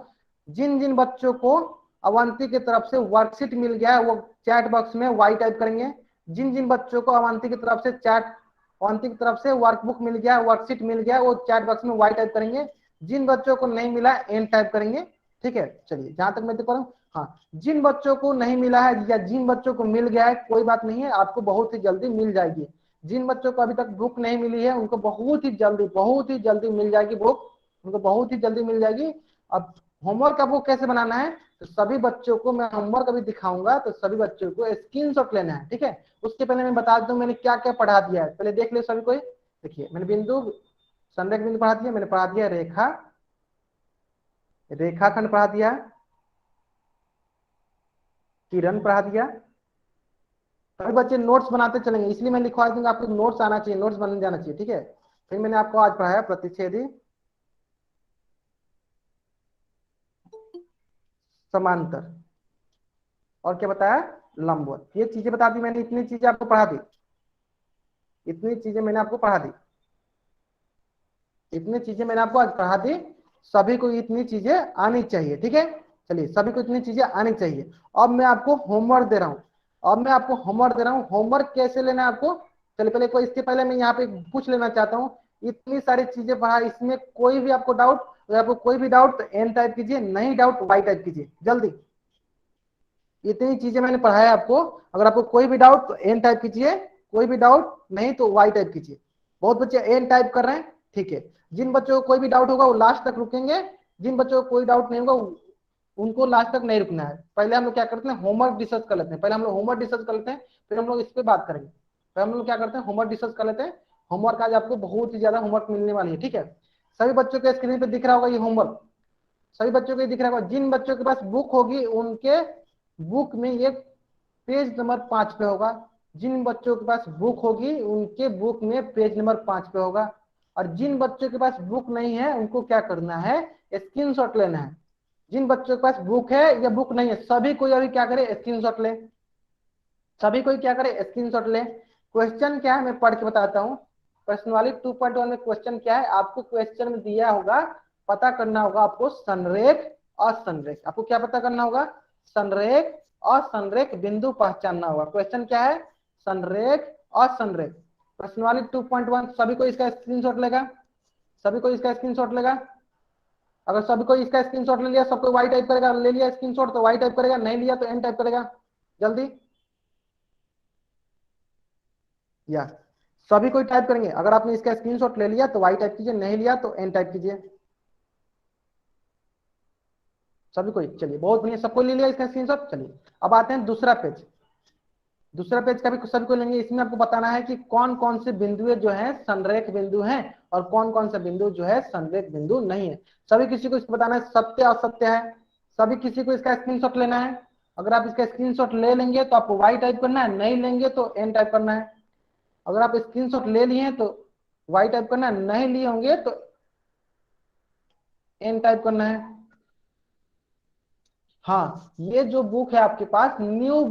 जिन जिन बच्चों को अवंती की तरफ से वर्कशीट मिल गया है वो चैट बॉक्स में वाई टाइप करेंगे। जिन जिन बच्चों को अवंती की तरफ से अवंती की तरफ से वर्कबुक मिल गया, वर्कशीट मिल गया, वो चैट बॉक्स में वाई टाइप करेंगे। जिन बच्चों को नहीं मिला एन टाइप करेंगे, ठीक है। चलिए जहां तक मैं देख पा रहा हूँ, हाँ जिन बच्चों को नहीं मिला है या जिन बच्चों को मिल गया है कोई बात नहीं है, आपको बहुत ही जल्दी मिल जाएगी। जिन बच्चों को अभी तक बुक नहीं मिली है उनको बहुत ही जल्दी मिल जाएगी बुक, उनको बहुत ही जल्दी मिल जाएगी। अब होमवर्क आपको कैसे बनाना है, तो सभी बच्चों को मैं होमवर्क अभी दिखाऊंगा, तो सभी बच्चों को स्क्रीनशॉट लेना है, ठीक है। उसके पहले मैं बता दूं मैंने क्या क्या पढ़ा दिया है, पहले देख ले सभी कोई। देखिए मैंने बिंदु, संरेख बिंदु पढ़ा दिया, मैंने पढ़ा दिया रेखा, रेखाखंड पढ़ा दिया, किरण पढ़ा दिया। सभी बच्चे नोट्स बनाते चलेंगे, इसलिए मैं लिखवा दूंगा, आपको नोट्स आना चाहिए, नोट्स बन जाना चाहिए, ठीक है। फिर मैंने आपको आज पढ़ाया प्रतिच्छेदी, समांतर, और क्या बताया, लंबवत। ये चीजें बता दी मैंने, इतनी चीजें आपको पढ़ा दी, इतनी चीजें मैंने आपको पढ़ा दी, इतनी चीजें मैंने आपको आज पढ़ा दी। सभी को इतनी चीजें आनी चाहिए, ठीक है। चलिए सभी को इतनी चीजें आनी चाहिए। अब मैं आपको होमवर्क दे रहा हूँ, अब मैं आपको होमवर्क दे रहा हूँ। होमवर्क कैसे लेना है आपको, चलिए पहले कोई, इसके पहले मैं यहाँ पे पूछ लेना चाहता हूँ, इतनी सारी चीजें पढ़ा, इसमें कोई भी आपको डाउट, अगर आपको कोई भी डाउट तो एन टाइप कीजिए, नहीं डाउट वाई टाइप कीजिए जल्दी। इतनी चीजें मैंने पढ़ाया आपको, अगर आपको कोई भी डाउट तो एन टाइप कीजिए, कोई भी डाउट नहीं तो वाई टाइप कीजिए। बहुत बच्चे एन टाइप कर रहे हैं, ठीक है। जिन बच्चों को कोई भी डाउट होगा वो लास्ट तक रुकेंगे, जिन बच्चों को कोई डाउट नहीं होगा उनको लास्ट तक नहीं रुकना है। पहले हम लोग क्या करते हैं, होमवर्क डिस्कस कर लेते हैं, पहले हम लोग होमवर्क डिस्कस कर लेते हैं, फिर हम लोग इस पे बात करेंगे। फिर हम लोग क्या करते हैं, होमवर्क डिस्कस कर लेते हैं। होमवर्क आज आपको बहुत ही ज्यादा होमवर्क मिलने वाली है, ठीक है। सभी बच्चों के स्क्रीन पे दिख रहा होगा ये होमवर्क, सभी बच्चों को दिख रहा होगा। जिन बच्चों के पास बुक होगी उनके बुक में ये पेज नंबर 5 पे होगा, जिन बच्चों के पास बुक होगी उनके बुक में पेज नंबर 5 पे होगा। और जिन बच्चों के पास बुक नहीं है उनको क्या करना है, स्क्रीनशॉट लेना है। जिन बच्चों के पास बुक है या बुक नहीं है, सभी कोई अभी क्या करे, स्क्रीनशॉट ले। सभी कोई क्या करे, स्क्रीनशॉट ले। क्वेश्चन क्या है मैं पढ़ के बताता हूँ। प्रश्नावली 2.1 में क्वेश्चन क्या है, आपको क्वेश्चन में दिया होगा, पता करना होगा आपको संरेख और संरेख। आपको क्या पता करना होगा, संरेख और संरेख बिंदु पहचानना होगा। क्वेश्चन क्या है, संरेख और संरेख। प्रश्नावली 2.1 सभी को इसका स्क्रीनशॉट लेगा, सभी को इसका स्क्रीनशॉट लेगा। अगर सभी को इसका स्क्रीनशॉट ले लिया, सबको वाई टाइप करेगा, ले लिया स्क्रीनशॉट तो वाई टाइप करेगा, नहीं लिया तो एन टाइप करेगा जल्दी। या सभी कोई टाइप करेंगे, अगर आपने इसका स्क्रीनशॉट ले लिया तो वाई टाइप कीजिए, नहीं लिया तो एन टाइप कीजिए। सभी कोई, चलिए बहुत बढ़िया, सबको ले लिया इसका स्क्रीनशॉट। चलिए अब आते हैं दूसरा पेज। दूसरा पेज का भी सभी को लेंगे। इसमें आपको बताना है कि कौन कौन से बिंदु जो है संरेख बिंदु हैं और कौन कौन सा बिंदु जो है संरेख बिंदु नहीं है। सभी किसी को इसको बताना है, सत्य असत्य है। सभी किसी को इसका स्क्रीनशॉट लेना है। अगर आप इसका स्क्रीनशॉट ले लेंगे तो आपको वाई टाइप करना है, नहीं लेंगे तो एन टाइप करना है। अगर आप स्क्रीनशॉट ले लिए तो वाई टाइप करना है, नहीं लिए होंगे तो एन टाइप करना है। हाँ, ये जो बुक है आपके पास, न्यू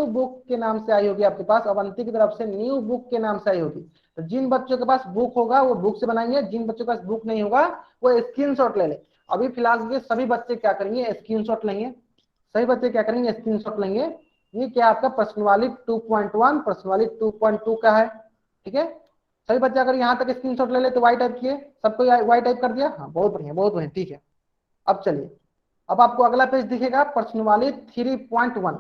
बुक के नाम से आई होगी आपके पास, अवंती की तरफ से न्यू बुक के नाम से आई होगी। तो जिन बच्चों के पास बुक होगा वो बुक से बनाएंगे, जिन बच्चों के पास बुक नहीं होगा वो स्क्रीनशॉट ले ले। अभी फिलहाल के सभी बच्चे क्या करेंगे, स्क्रीनशॉट लेंगे। सभी बच्चे क्या करेंगे, स्क्रीनशॉट लेंगे। ये क्या आपका प्रश्नावली 2.1 प्रश्नावली 2.2 का है, ठीक है। सभी बच्चे अगर यहाँ तक स्क्रीनशॉट ले ले तो वाई टाइप किए, सबको वाई टाइप कर दिया, हाँ बहुत बढ़िया बहुत बढ़िया, ठीक है। अब चलिए, अब आपको अगला पेज दिखेगा प्रश्नावली 3.1।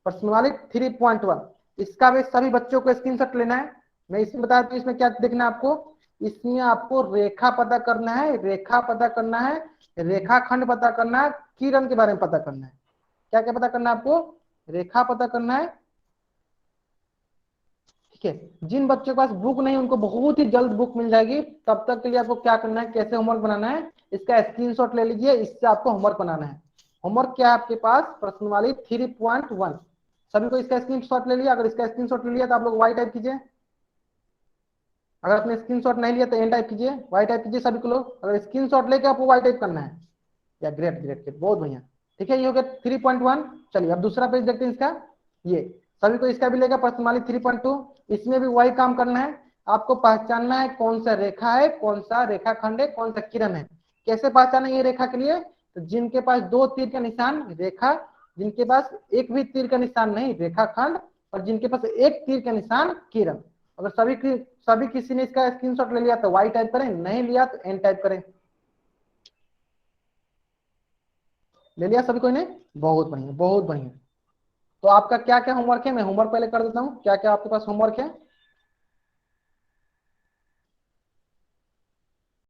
प्रश्नावली 3.1 इसका भी सभी बच्चों को स्क्रीनशॉट लेना है। मैं इसमें बता दूं इसमें क्या देखना है आपको। इसमें आपको रेखा पता करना है, रेखा पता करना है, रेखाखंड पता करना है, किरण के बारे में पता करना है। क्या क्या पता करना है आपको, रेखा पता करना है, ठीक है। जिन बच्चों के पास बुक नहीं उनको बहुत ही जल्द बुक मिल जाएगी। तब तक के लिए आपको क्या करना है, कैसे होमवर्क बनाना है, इसका स्क्रीनशॉट ले लीजिए, इससे आपको होमवर्क बनाना है। होमवर्क क्या है आपके पास, प्रश्नावली 3.1। सभी को इसका स्क्रीनशॉट ले लिया। अगर इसका स्क्रीनशॉट ले लिया तो आप लोग वाई टाइप कीजिए। अगर आपने स्क्रीनशॉट नहीं लिया तो एन टाइप कीजिए, वाई टाइप कीजिए सभी को लोग। अगर स्क्रीनशॉट लेके आपको वाई टाइप करना है, या ग्रेट ग्रेट ग्रेट, बहुत बढ़िया, ठीक है। ये हो गया 3.1। चलिए अब दूसरा पेज देखते हैं इसका। ये सभी को इसका भी लेगा प्रश्नावली 3.2। इसमें भी वही काम करना है, आपको पहचानना है कौन सा रेखा है, कौन सा रेखाखंड है, कौन सा किरण है। कैसे पहचाना ये रेखा के लिए, तो जिनके पास 2 तीर का निशान रेखा, जिनके पास एक भी तीर का निशान नहीं रेखाखंड, और जिनके पास एक तीर का निशान किरण। अगर सभी किसी ने इसका स्क्रीनशॉट ले लिया तो वाई टाइप करें, नहीं लिया तो एन टाइप करें। ले लिया सभी कोई ने, बहुत बढ़िया बहुत बढ़िया। तो आपका क्या क्या होमवर्क है, मैं होमवर्क पहले कर देता हूँ। क्या क्या आपके पास होमवर्क है,